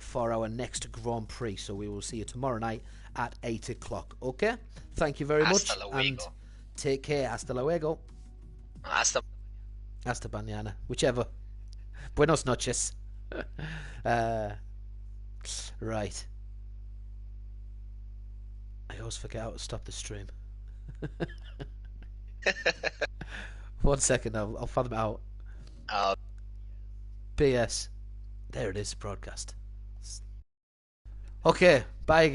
for our next Grand Prix, so we will see you tomorrow night at 8 o'clock. Okay, thank you very much, and take care. Hasta luego. Hasta mañana, whichever. Buenos noches. Right, I always forget how to stop the stream. 1 second, I'll fathom it out. PS. There it is, broadcast. Okay, bye again.